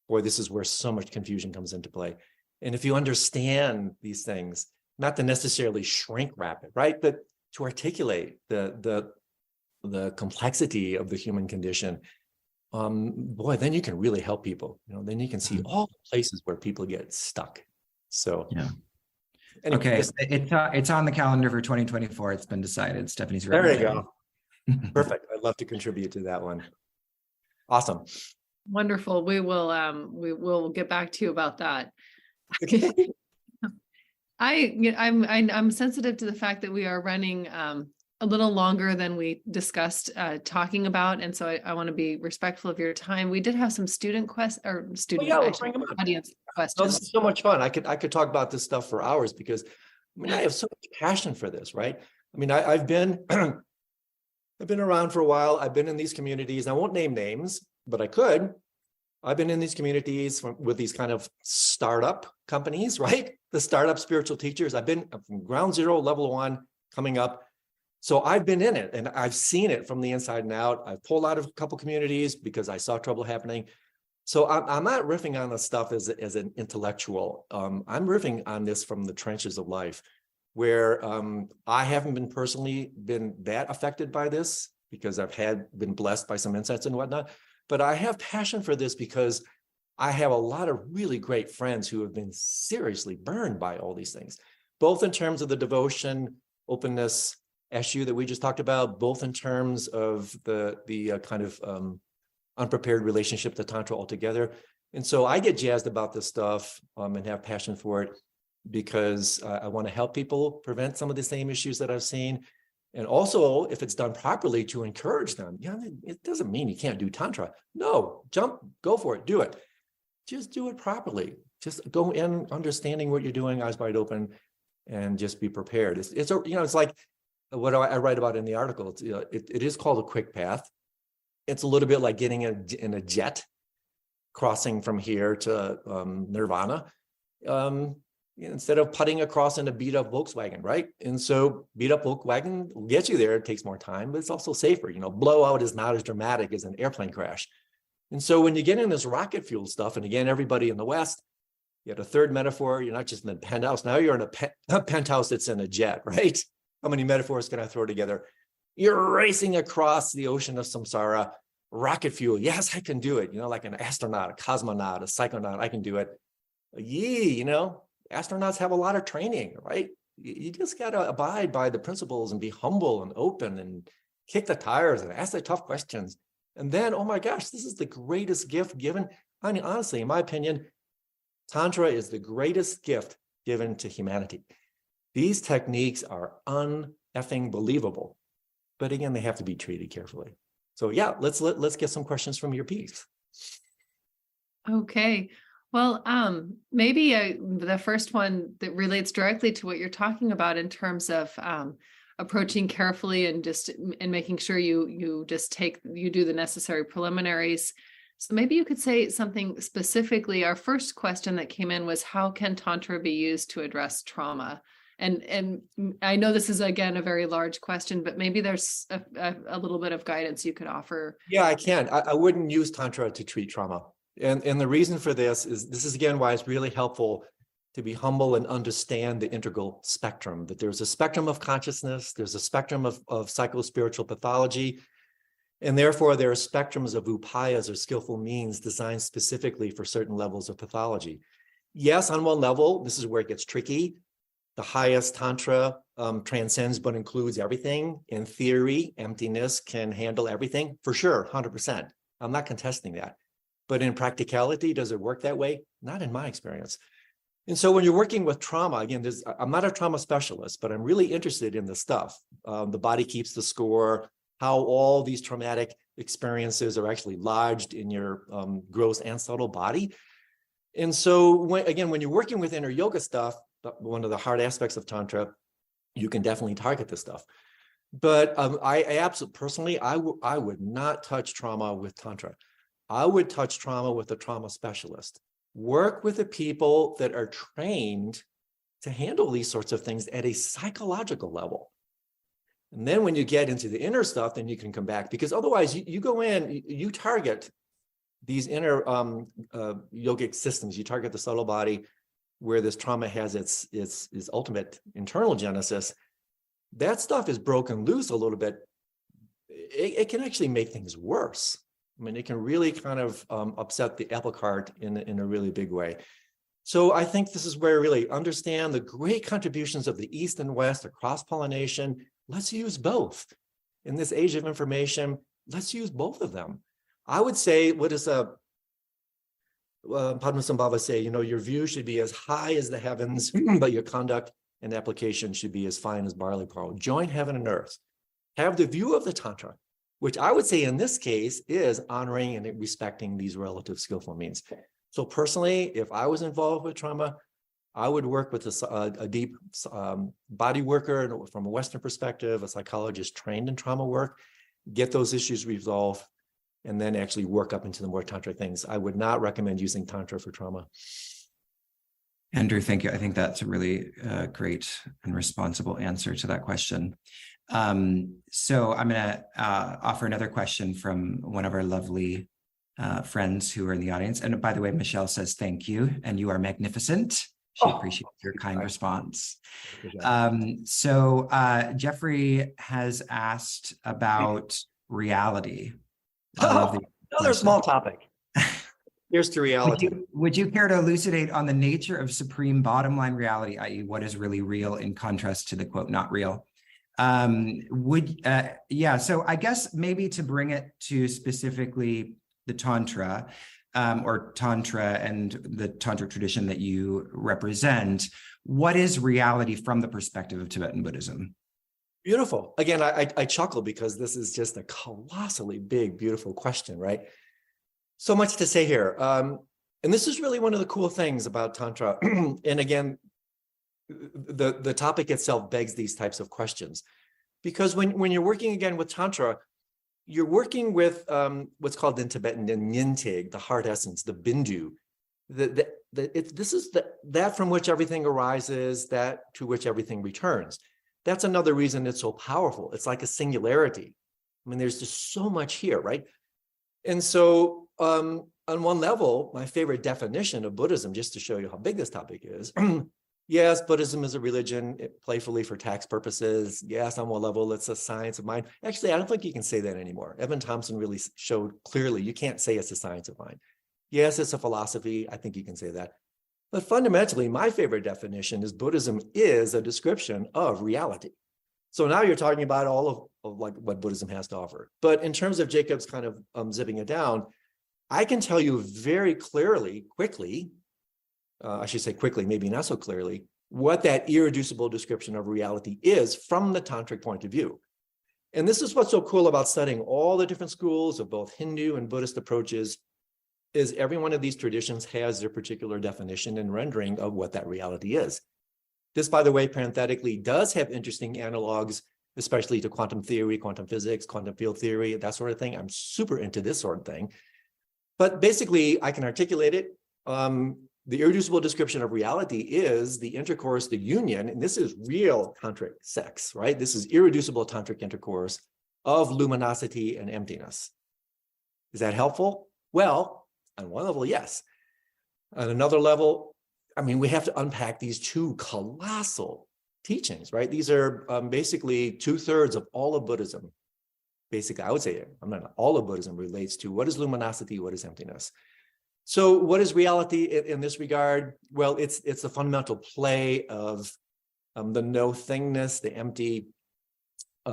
boy, this is where so much confusion comes into play. And if you understand these things, not to necessarily shrink wrap it, right? But to articulate the complexity of the human condition, boy, then you can really help people. Then you can see all the places where people get stuck. So yeah. Anyway, okay, it's on the calendar for 2024. It's been decided. Stephanie's there written you it go. Perfect. I'd love to contribute to that one. Awesome. Wonderful. We will get back to you about that. Okay. I'm sensitive to the fact that we are running a little longer than we discussed talking about, and so I want to be respectful of your time. We did have some student audience No, questions. this is so much fun. I could talk about this stuff for hours because I have so much passion for this, right? I've been I've been around for a while. I've been in these communities. I won't name names, but I could. I've been in these communities with these kind of startup companies, right? The startup spiritual teachers. I've been from ground zero, level 1, coming up. So I've been in it and I've seen it from the inside and out. I've pulled out of a couple communities because I saw trouble happening. So I'm not riffing on this stuff as an intellectual. I'm riffing on this from the trenches of life, where I haven't been personally that affected by this because I've been blessed by some insights and whatnot. But I have passion for this because I have a lot of really great friends who have been seriously burned by all these things, both in terms of the devotion, openness issue that we just talked about, both in terms of the kind of unprepared relationship to Tantra altogether. And so I get jazzed about this stuff and have passion for it because I want to help people prevent some of the same issues that I've seen. And also, if it's done properly, to encourage them. It doesn't mean you can't do Tantra. No, go for it, do it. Just do it properly. Just go in understanding what you're doing, eyes wide open, and just be prepared. It's like what I write about in the article. It is called a quick path. It's a little bit like getting in a jet, crossing from here to Nirvana. Instead of putting across in a beat up Volkswagen, right? And so beat up Volkswagen will get you there. It takes more time, but it's also safer. Blowout is not as dramatic as an airplane crash. And so when you get in this rocket fuel stuff, and again, everybody in the West, you had a third metaphor. You're not just in a penthouse. Now you're in a penthouse that's in a jet, right? How many metaphors can I throw together? You're racing across the ocean of samsara, rocket fuel. Yes, I can do it. Like an astronaut, a cosmonaut, a psychonaut, I can do it. Astronauts have a lot of training, right? You just got to abide by the principles and be humble and open and kick the tires and ask the tough questions. And then, oh my gosh, this is the greatest gift given. Honestly, in my opinion, Tantra is the greatest gift given to humanity. These techniques are un-effing believable. But again, they have to be treated carefully. So yeah, let's get some questions from your piece. Okay. Well, maybe the first one that relates directly to what you're talking about in terms of approaching carefully and making sure you do the necessary preliminaries. So maybe you could say something specifically. Our first question that came in was, how can Tantra be used to address trauma? And I know this is, again, a very large question, but maybe there's a little bit of guidance you could offer. Yeah, I can. I wouldn't use Tantra to treat trauma. And the reason for this is again why it's really helpful to be humble and understand the integral spectrum, that there's a spectrum of consciousness, there's a spectrum of psycho-spiritual pathology, and therefore there are spectrums of upayas or skillful means designed specifically for certain levels of pathology. Yes, on one level, this is where it gets tricky. The highest Tantra transcends but includes everything. In theory, emptiness can handle everything, for sure, 100%. I'm not contesting that. But in practicality, does it work that way? Not in my experience. And so when you're working with trauma, again, I'm not a trauma specialist, but I'm really interested in the stuff. The body keeps the score, how all these traumatic experiences are actually lodged in your gross and subtle body. And so when you're working with inner yoga stuff, one of the hard aspects of Tantra, you can definitely target this stuff. But I absolutely, personally, I would not touch trauma with Tantra. I would touch trauma with a trauma specialist. Work with the people that are trained to handle these sorts of things at a psychological level. And then when you get into the inner stuff, then you can come back, because otherwise you go in, you target these inner yogic systems, you target the subtle body where this trauma has its ultimate internal genesis. That stuff is broken loose a little bit. It can actually make things worse. I mean, it can really kind of upset the apple cart in a really big way. So I think this is where really understand the great contributions of the East and West, the cross-pollination. Let's use both. In this age of information, let's use both of them. I would say, what does Padmasambhava say? Your view should be as high as the heavens, but your conduct and application should be as fine as barley pearl. Join heaven and earth. Have the view of the Tantra, which I would say in this case is honoring and respecting these relative skillful means. So personally, if I was involved with trauma, I would work with a deep body worker from a Western perspective, a psychologist trained in trauma work, get those issues resolved, and then actually work up into the more Tantric things. I would not recommend using Tantra for trauma. Andrew, thank you. I think that's a really great and responsible answer to that question. So I'm going to offer another question from one of our lovely friends who are in the audience. And by the way, Michelle says thank you, and you are magnificent. She appreciates your kind response. So Jeffrey has asked about reality. Another small topic. Here's to reality. Would you care to elucidate on the nature of supreme bottom line reality, i.e. what is really real in contrast to the quote, not real? So I guess maybe to bring it to specifically the Tantra, or Tantra and the Tantric tradition that you represent, what is reality from the perspective of Tibetan Buddhism? Beautiful. Again, I chuckle because this is just a colossally big, beautiful question, right? So much to say here. And this is really one of the cool things about Tantra. And again, the topic itself begs these types of questions. Because when you're working again with Tantra, you're working with what's called in Tibetan the nyintig, the heart essence, the bindu. This is that from which everything arises, that to which everything returns. That's another reason it's so powerful. It's like a singularity. I mean, there's just so much here, right? And so on one level, my favorite definition of Buddhism, just to show you how big this topic is, yes, Buddhism is a religion, playfully for tax purposes. Yes, on one level, it's a science of mind. Actually, I don't think you can say that anymore. Evan Thompson really showed clearly you can't say it's a science of mind. Yes, it's a philosophy. I think you can say that. But fundamentally, my favorite definition is Buddhism is a description of reality. So now you're talking about all of like what Buddhism has to offer. But in terms of Jacob's kind of zipping it down, I can tell you very clearly, quickly, I should say quickly, maybe not so clearly, what that irreducible description of reality is from the Tantric point of view. And this is what's so cool about studying all the different schools of both Hindu and Buddhist approaches, is every one of these traditions has their particular definition and rendering of what that reality is. This, by the way, parenthetically, does have interesting analogs, especially to quantum theory, quantum physics, quantum field theory, that sort of thing. I'm super into this sort of thing. But basically, I can articulate it. The irreducible description of reality is the intercourse, the union, and this is real tantric sex, right? This is irreducible tantric intercourse of luminosity and emptiness. Is that helpful? Well, on one level, yes. On another level, I mean, we have to unpack these two colossal teachings, right? These are basically 2/3 of all of Buddhism. Basically, I would say, all of Buddhism relates to what is luminosity, what is emptiness. So what is reality in this regard? Well, it's the fundamental play of the no-thingness, the empty,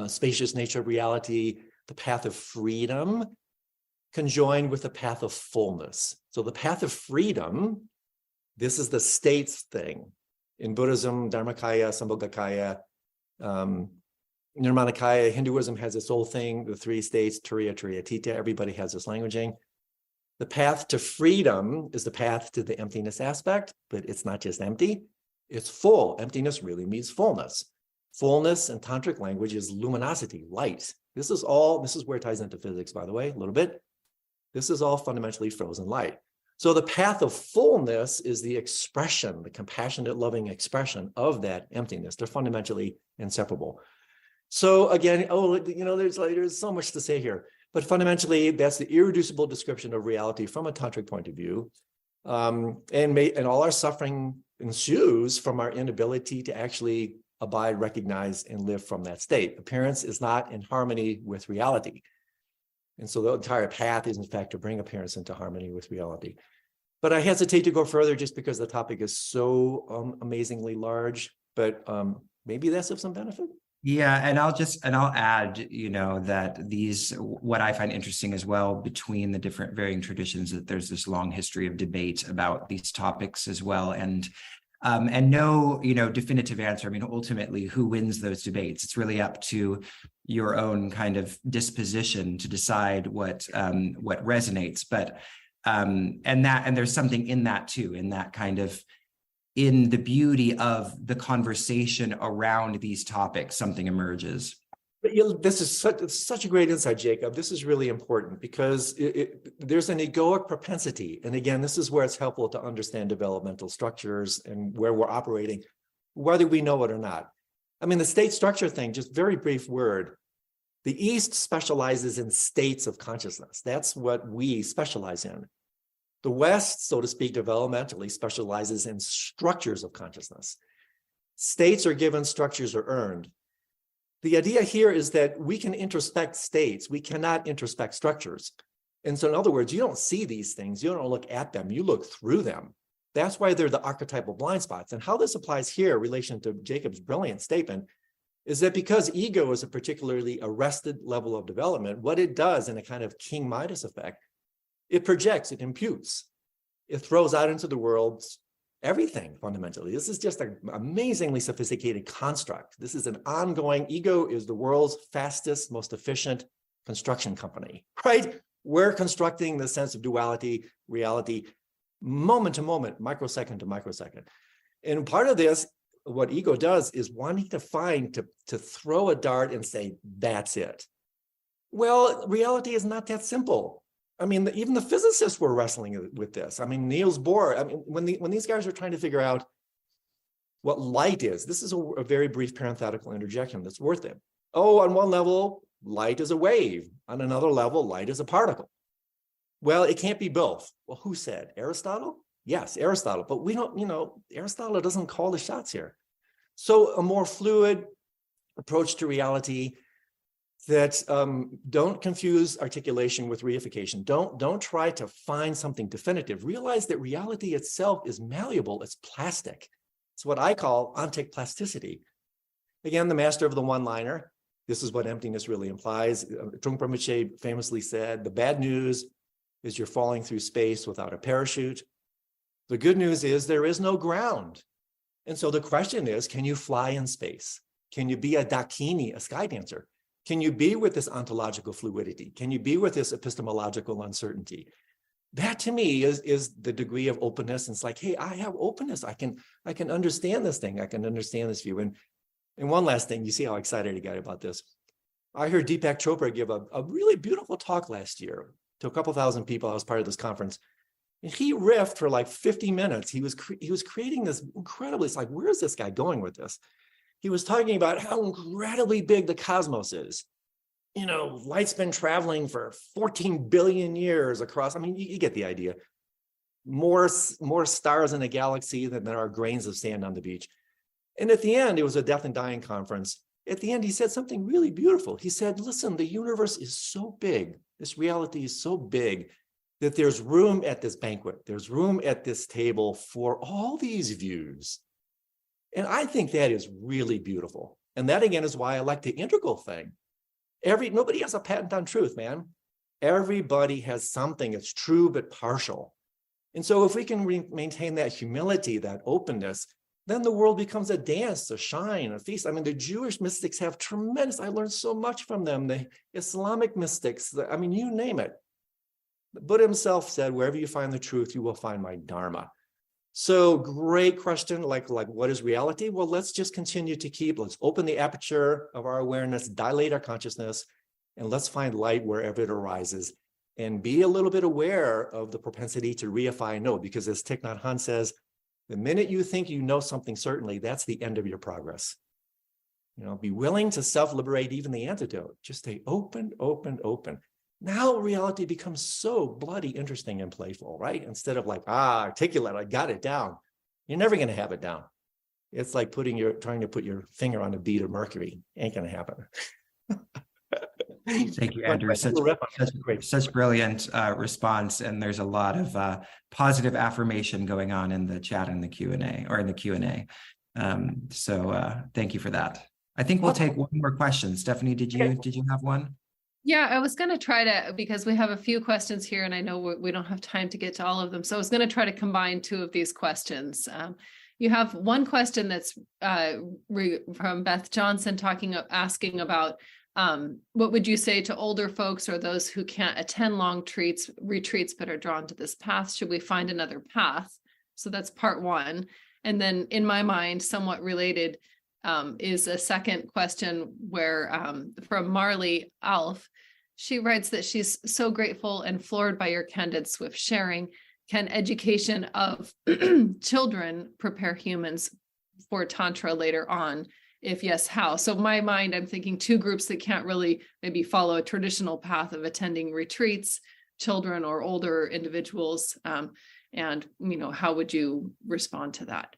spacious nature of reality, the path of freedom, conjoined with the path of fullness. So the path of freedom, this is the states thing. In Buddhism, Dharmakaya, Sambhogakaya, Nirmanakaya, Hinduism has its whole thing, the 3 states, Turiya, Turiyatita, everybody has this languaging. The path to freedom is the path to the emptiness aspect, but it's not just empty, it's full. Emptiness really means fullness. Fullness in tantric language is luminosity, light. This is where it ties into physics, by the way, a little bit. This is all fundamentally frozen light. So the path of fullness is the expression, the compassionate, loving expression of that emptiness. They're fundamentally inseparable. So again, there's so much to say here. But fundamentally, that's the irreducible description of reality from a tantric point of view. And all our suffering ensues from our inability to actually abide, recognize, and live from that state. Appearance is not in harmony with reality. And so the entire path is, in fact, to bring appearance into harmony with reality. But I hesitate to go further just because the topic is so amazingly large, but maybe that's of some benefit. Yeah, and I'll add, that what I find interesting as well between the different varying traditions, that there's this long history of debate about these topics as well. And no, definitive answer. I mean, ultimately, who wins those debates? It's really up to your own kind of disposition to decide what resonates. But and there's something in that too, in that kind of, in the beauty of the conversation around these topics, something emerges. But this is such a great insight, Jacob. This is really important because there's an egoic propensity. And again, this is where it's helpful to understand developmental structures and where we're operating, whether we know it or not. I mean, the state structure thing, just very brief word. The East specializes in states of consciousness. That's what we specialize in. The West, so to speak, developmentally specializes in structures of consciousness. States are given, structures are earned. The idea here is that we can introspect states. We cannot introspect structures. And so in other words, you don't see these things. You don't look at them. You look through them. That's why they're the archetypal blind spots. And how this applies here in relation to Jacob's brilliant statement is that because ego is a particularly arrested level of development, what it does in a kind of King Midas effect, it projects, it imputes, it throws out into the world everything fundamentally. This is just an amazingly sophisticated construct. This is an ongoing, ego is the world's fastest, most efficient construction company, right? We're constructing the sense of duality, reality, moment to moment, microsecond to microsecond. And part of this, what ego does is wanting to find, to throw a dart and say, that's it. Well, reality is not that simple. I mean, even the physicists were wrestling with this. I mean, Niels Bohr, I mean, when these guys are trying to figure out what light is, this is a very brief parenthetical interjection that's worth it. Oh, on one level, light is a wave. On another level, light is a particle. Well, it can't be both. Well, who said? Aristotle? Yes, Aristotle. But we don't, Aristotle doesn't call the shots here. So a more fluid approach to reality that don't confuse articulation with reification. Don't try to find something definitive. Realize that reality itself is malleable. It's plastic. It's what I call ontic plasticity. Again, the master of the one-liner. This is what emptiness really implies. Trungpa Rinpoche famously said, the bad news is you're falling through space without a parachute. The good news is there is no ground. And so the question is, can you fly in space? Can you be a dakini, a sky dancer? Can you be with this ontological fluidity? Can you be with this epistemological uncertainty? That to me is the degree of openness. And it's like, hey, I have openness. I can understand this thing. I can understand this view. And one last thing, you see how excited I got about this. I heard Deepak Chopra give a really beautiful talk last year to a couple thousand people. I was part of this conference. And he riffed for like 50 minutes. He was creating this incredibly, it's like, where is this guy going with this? He was talking about how incredibly big the cosmos is. Light's been traveling for 14 billion years across. I mean, you get the idea. More stars in a galaxy than there are grains of sand on the beach. And at the end, it was a death and dying conference. At the end, he said something really beautiful. He said, listen, the universe is so big. This reality is so big that there's room at this banquet. There's room at this table for all these views. And I think that is really beautiful. And that, again, is why I like the integral thing. Nobody has a patent on truth, man. Everybody has something that's true but partial. And so if we can maintain that humility, that openness, then the world becomes a dance, a shine, a feast. I mean, the Jewish mystics have tremendous, I learned so much from them. The Islamic mystics, I mean, you name it. The Buddha himself said, wherever you find the truth, you will find my Dharma. So great question, like what is reality? Well, let's just continue to let's open the aperture of our awareness, dilate our consciousness, and let's find light wherever it arises and be a little bit aware of the propensity to reify and know, because as Thich Nhat Hanh says, the minute you think you know something certainly, that's the end of your progress. Be willing to self-liberate even the antidote. Just stay open, open, open. Now reality becomes so bloody interesting and playful, right? Instead of like, articulate, I got it down. You're never going to have it down. It's like trying to put your finger on a bead of mercury. Ain't going to happen. Thank you, Andrew. Such brilliant response, and there's a lot of positive affirmation going on in the chat and the Q&A, or in the Q&A. So thank you for that. I think we'll take one more question. Stephanie, did you have one? Yeah, I was going to try to, because we have a few questions here, and I know we don't have time to get to all of them. So I was going to try to combine two of these questions. You have one question that's from Beth Johnson asking about what would you say to older folks or those who can't attend long retreats but are drawn to this path? Should we find another path? So that's part one. And then in my mind, somewhat related, is a second question where from Marley Alf, she writes that she's so grateful and floored by your candid, swift sharing. Can education of children prepare humans for Tantra later on? If yes, how? So in my mind, I'm thinking two groups that can't really maybe follow a traditional path of attending retreats, children or older individuals. And, how would you respond to that?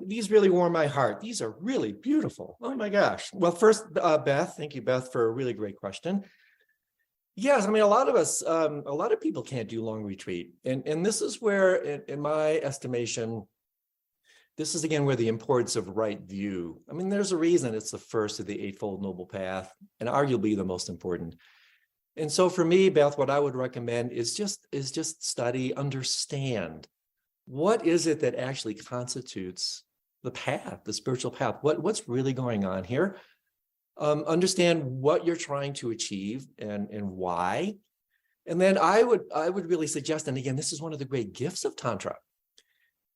These really warm my heart. These are really beautiful. Oh my gosh. Well, first, Beth, thank you, Beth, for a really great question. Yes, a lot of people can't do long retreat. And this is where, in my estimation, this is again where the importance of right view. There's a reason it's the first of the Eightfold Noble Path, and arguably the most important. And so for me, Beth, what I would recommend is just study, understand. What is it that actually constitutes the path, the spiritual path? What's really going on here? Understand what you're trying to achieve and why. And then I would really suggest, and again, this is one of the great gifts of Tantra,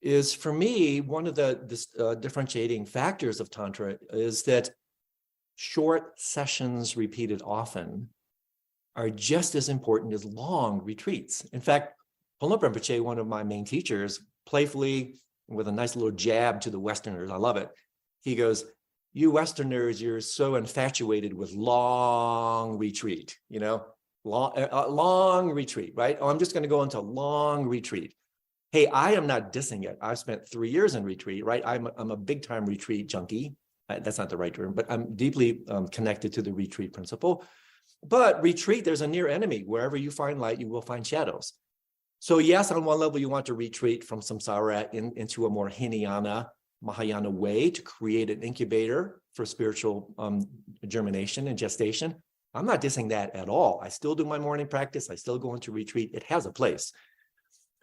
is for me, one of the differentiating factors of Tantra is that short sessions repeated often are just as important as long retreats. In fact, Paul Rinpoche, one of my main teachers, playfully, with a nice little jab to the Westerners, I love it. He goes, "You Westerners, you're so infatuated with long retreat, long retreat, right? Oh, I'm just going to go into long retreat." Hey, I am not dissing it. I've spent 3 years in retreat, right? I'm a big time retreat junkie. That's not the right term, but I'm deeply connected to the retreat principle. But retreat, there's a near enemy. Wherever you find light, you will find shadows. So yes, on one level, you want to retreat from samsara into a more Hinayana, Mahayana way to create an incubator for spiritual germination and gestation. I'm not dissing that at all. I still do my morning practice. I still go into retreat. It has a place.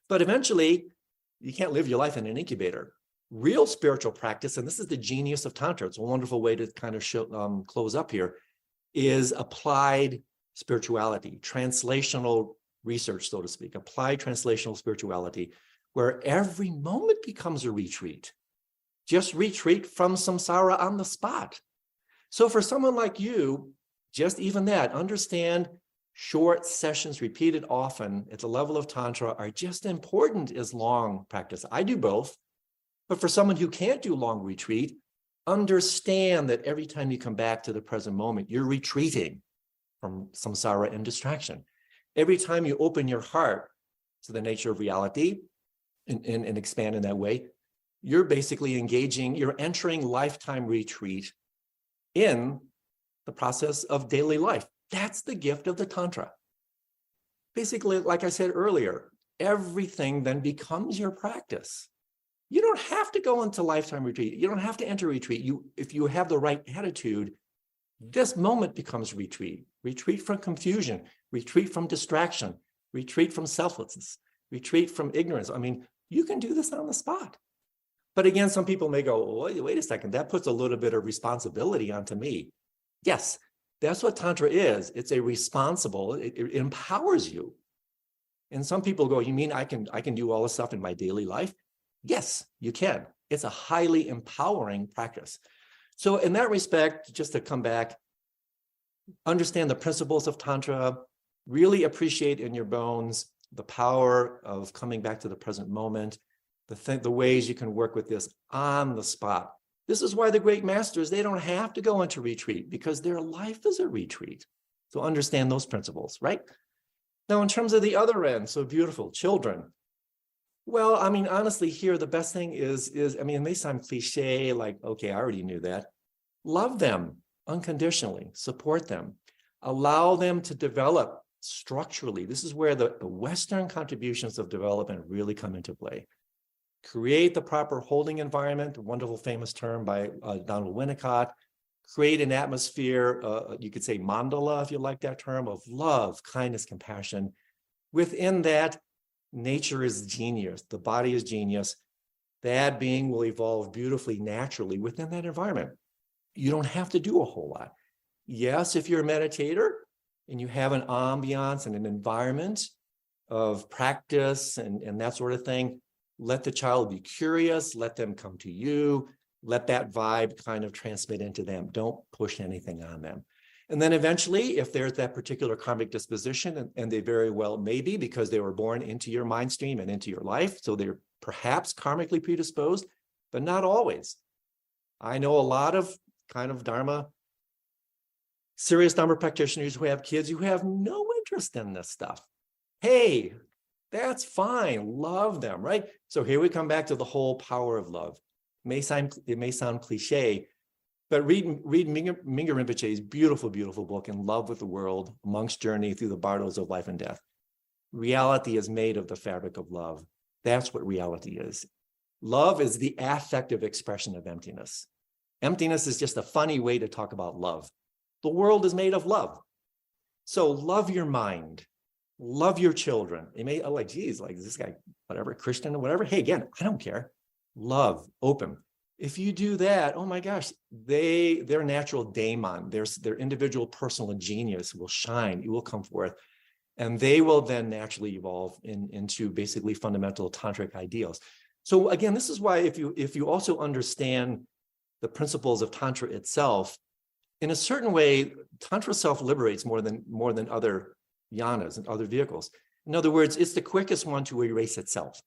But eventually, you can't live your life in an incubator. Real spiritual practice, and this is the genius of Tantra, it's a wonderful way to kind of close up here, is applied spirituality, translational research, so to speak, applied translational spirituality, where every moment becomes a retreat. Just retreat from samsara on the spot. So for someone like you, just even that, understand short sessions repeated often at the level of Tantra are just important as long practice. I do both. But for someone who can't do long retreat, understand that every time you come back to the present moment, you're retreating from samsara and distraction. Every time you open your heart to the nature of reality and expand in that way, you're basically you're entering lifetime retreat in the process of daily life. That's the gift of the Tantra. Basically, like I said earlier, everything then becomes your practice. You don't have to go into lifetime retreat. You don't have to enter retreat. If you have the right attitude, this moment becomes retreat. Retreat from confusion, retreat from distraction, retreat from selflessness, retreat from ignorance. You can do this on the spot. But again, some people may go, wait a second, that puts a little bit of responsibility onto me. Yes, that's what Tantra is. It's it empowers you. And some people go, you mean I can do all this stuff in my daily life? Yes, you can. It's a highly empowering practice. So in that respect, just to come back, understand the principles of Tantra, really appreciate in your bones the power of coming back to the present moment, the ways you can work with this on the spot. This is why the great masters, they don't have to go into retreat because their life is a retreat. So understand those principles, right? Now, in terms of the other end, so beautiful, children. Well, honestly, here, the best thing is it may sound cliche, like, okay, I already knew that. Love them unconditionally, support them. Allow them to develop structurally. This is where the Western contributions of development really come into play. Create the proper holding environment, a wonderful famous term by Donald Winnicott. Create an atmosphere, you could say mandala, if you like that term, of love, kindness, compassion. Within that, nature is genius. The body is genius. That being will evolve beautifully, naturally within that environment. You don't have to do a whole lot. Yes, if you're a meditator and you have an ambiance and an environment of practice and that sort of thing, let the child be curious, let them come to you, let that vibe kind of transmit into them. Don't push anything on them. And then eventually, if there's that particular karmic disposition, and they very well may be because they were born into your mind stream and into your life, so they're perhaps karmically predisposed, but not always. I know a lot of kind of serious Dharma practitioners who have kids who have no interest in this stuff. Hey, that's fine. Love them, right? So here we come back to the whole power of love. It may sound cliche, but read Mingyur Rinpoche's beautiful, beautiful book, In Love with the World, Monk's Journey Through the Bardos of Life and Death. Reality is made of the fabric of love. That's what reality is. Love is the affective expression of emptiness. Emptiness is just a funny way to talk about love. The world is made of love. So love your mind. Love your children. You may like, geez, like this guy, whatever, Christian or whatever. Hey, again, I don't care. Love, open. If you do that, oh my gosh, their natural daemon, their individual personal genius will shine. It will come forth. And they will then naturally evolve into basically fundamental tantric ideals. So again, this is why if you also understand the principles of Tantra itself, in a certain way, Tantra self-liberates more than other yanas and other vehicles. In other words, it's the quickest one to erase itself.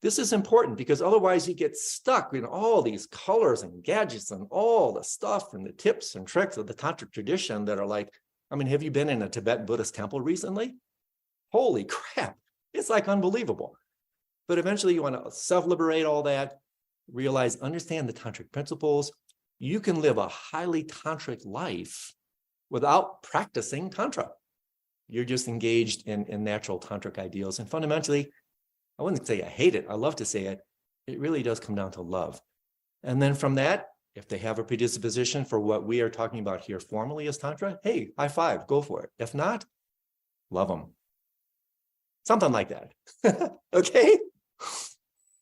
This is important because otherwise you get stuck in all these colors and gadgets and all the stuff and the tips and tricks of the Tantric tradition that are like, I mean, have you been in a Tibetan Buddhist temple recently? Holy crap, it's like unbelievable. But eventually you want to self-liberate all that, realize, understand the Tantric principles. You can live a highly Tantric life without practicing Tantra. You're just engaged in natural Tantric ideals. And fundamentally, I wouldn't say I hate it. I love to say it. It really does come down to love. And then from that, if they have a predisposition for what we are talking about here formally as Tantra, hey, high five, go for it. If not, love them. Something like that. Okay?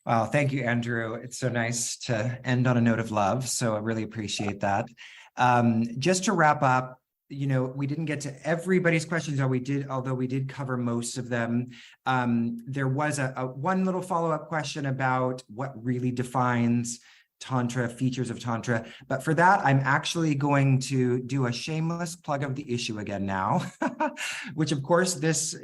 Wow, thank you, Andrew. It's so nice to end on a note of love. So I really appreciate that. Just to wrap up, we didn't get to everybody's questions, although we did cover most of them. There was a one little follow-up question about what really defines Tantra, features of Tantra. But for that, I'm actually going to do a shameless plug of the issue again now, which of course this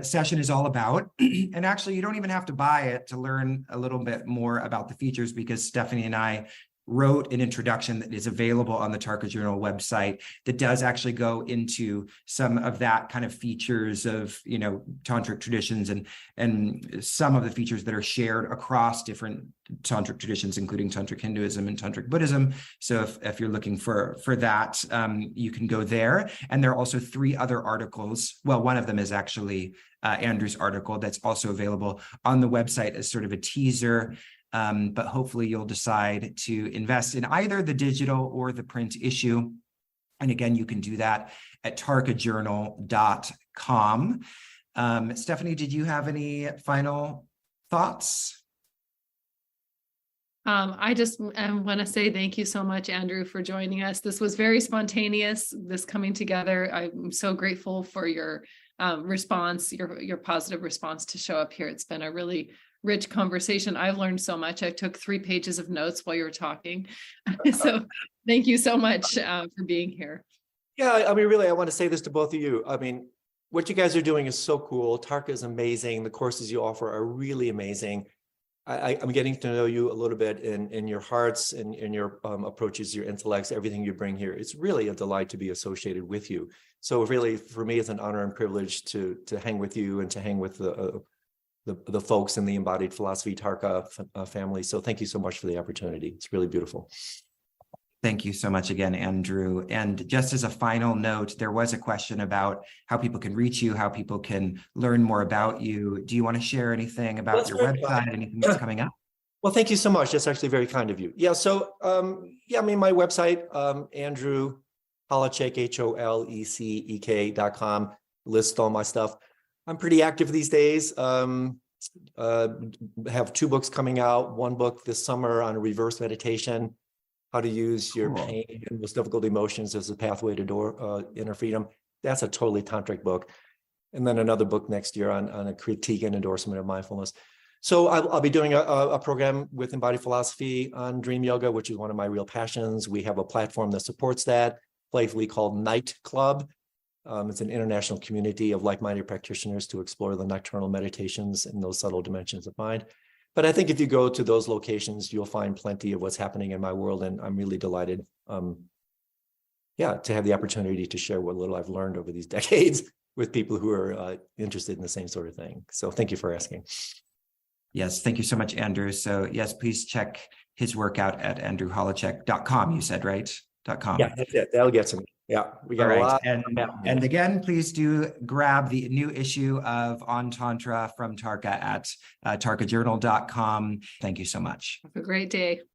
session is all about. And actually, you don't even have to buy it to learn a little bit more about the features, because Stephanie and I wrote an introduction that is available on the Tarka Journal website that does actually go into some of that kind of features of, Tantric traditions and some of the features that are shared across different Tantric traditions, including Tantric Hinduism and Tantric Buddhism. So if you're looking for that, you can go there. And there are also 3 other articles. Well, one of them is actually Andrew's article that's also available on the website as sort of a teaser. But hopefully you'll decide to invest in either the digital or the print issue. And again, you can do that at tarkajournal.com. Stephanie, did you have any final thoughts? I just want to say thank you so much, Andrew, for joining us. This was very spontaneous, this coming together. I'm so grateful for your response, your positive response to show up here. It's been a really rich conversation. I've learned so much. I took 3 pages of notes while you were talking. So thank you so much for being here. Yeah, I mean, really, I want to say this to both of you. I mean, what you guys are doing is so cool. Tarka is amazing. The courses you offer are really amazing. I'm getting to know you a little bit in your hearts and in your approaches, your intellects, everything you bring here. It's really a delight to be associated with you. So really, for me, it's an honor and privilege to hang with you and to hang with the folks in the Embodied Philosophy Tarka family. So thank you so much for the opportunity. It's really beautiful. Thank you so much again, Andrew. And just as a final note, there was a question about how people can reach you, how people can learn more about you. Do you want to share anything about your website, anything that's coming up? Well, thank you so much. That's actually very kind of you. Yeah. So, my website, Andrew Holecek, HOLECEK.com, lists all my stuff. I'm pretty active these days. Have 2 books coming out. 1 book this summer on reverse meditation, how to use your pain and most difficult emotions as a pathway to inner freedom. That's a totally tantric book. And then another book next year on a critique and endorsement of mindfulness. So I'll be doing a program with Embodied Philosophy on dream yoga, which is one of my real passions. We have a platform that supports that, playfully called Night Club. It's an international community of like-minded practitioners to explore the nocturnal meditations and those subtle dimensions of mind. But I think if you go to those locations, you'll find plenty of what's happening in my world. And I'm really delighted, to have the opportunity to share what little I've learned over these decades with people who are interested in the same sort of thing. So thank you for asking. Yes, thank you so much, Andrew. So yes, please check his work out at andrewholecek.com, you said, right? .com. Yeah, that's it. That'll get to me. Yeah, we got a lot. And again, please do grab the new issue of On Tantra from Tarka at tarkajournal.com. Thank you so much. Have a great day.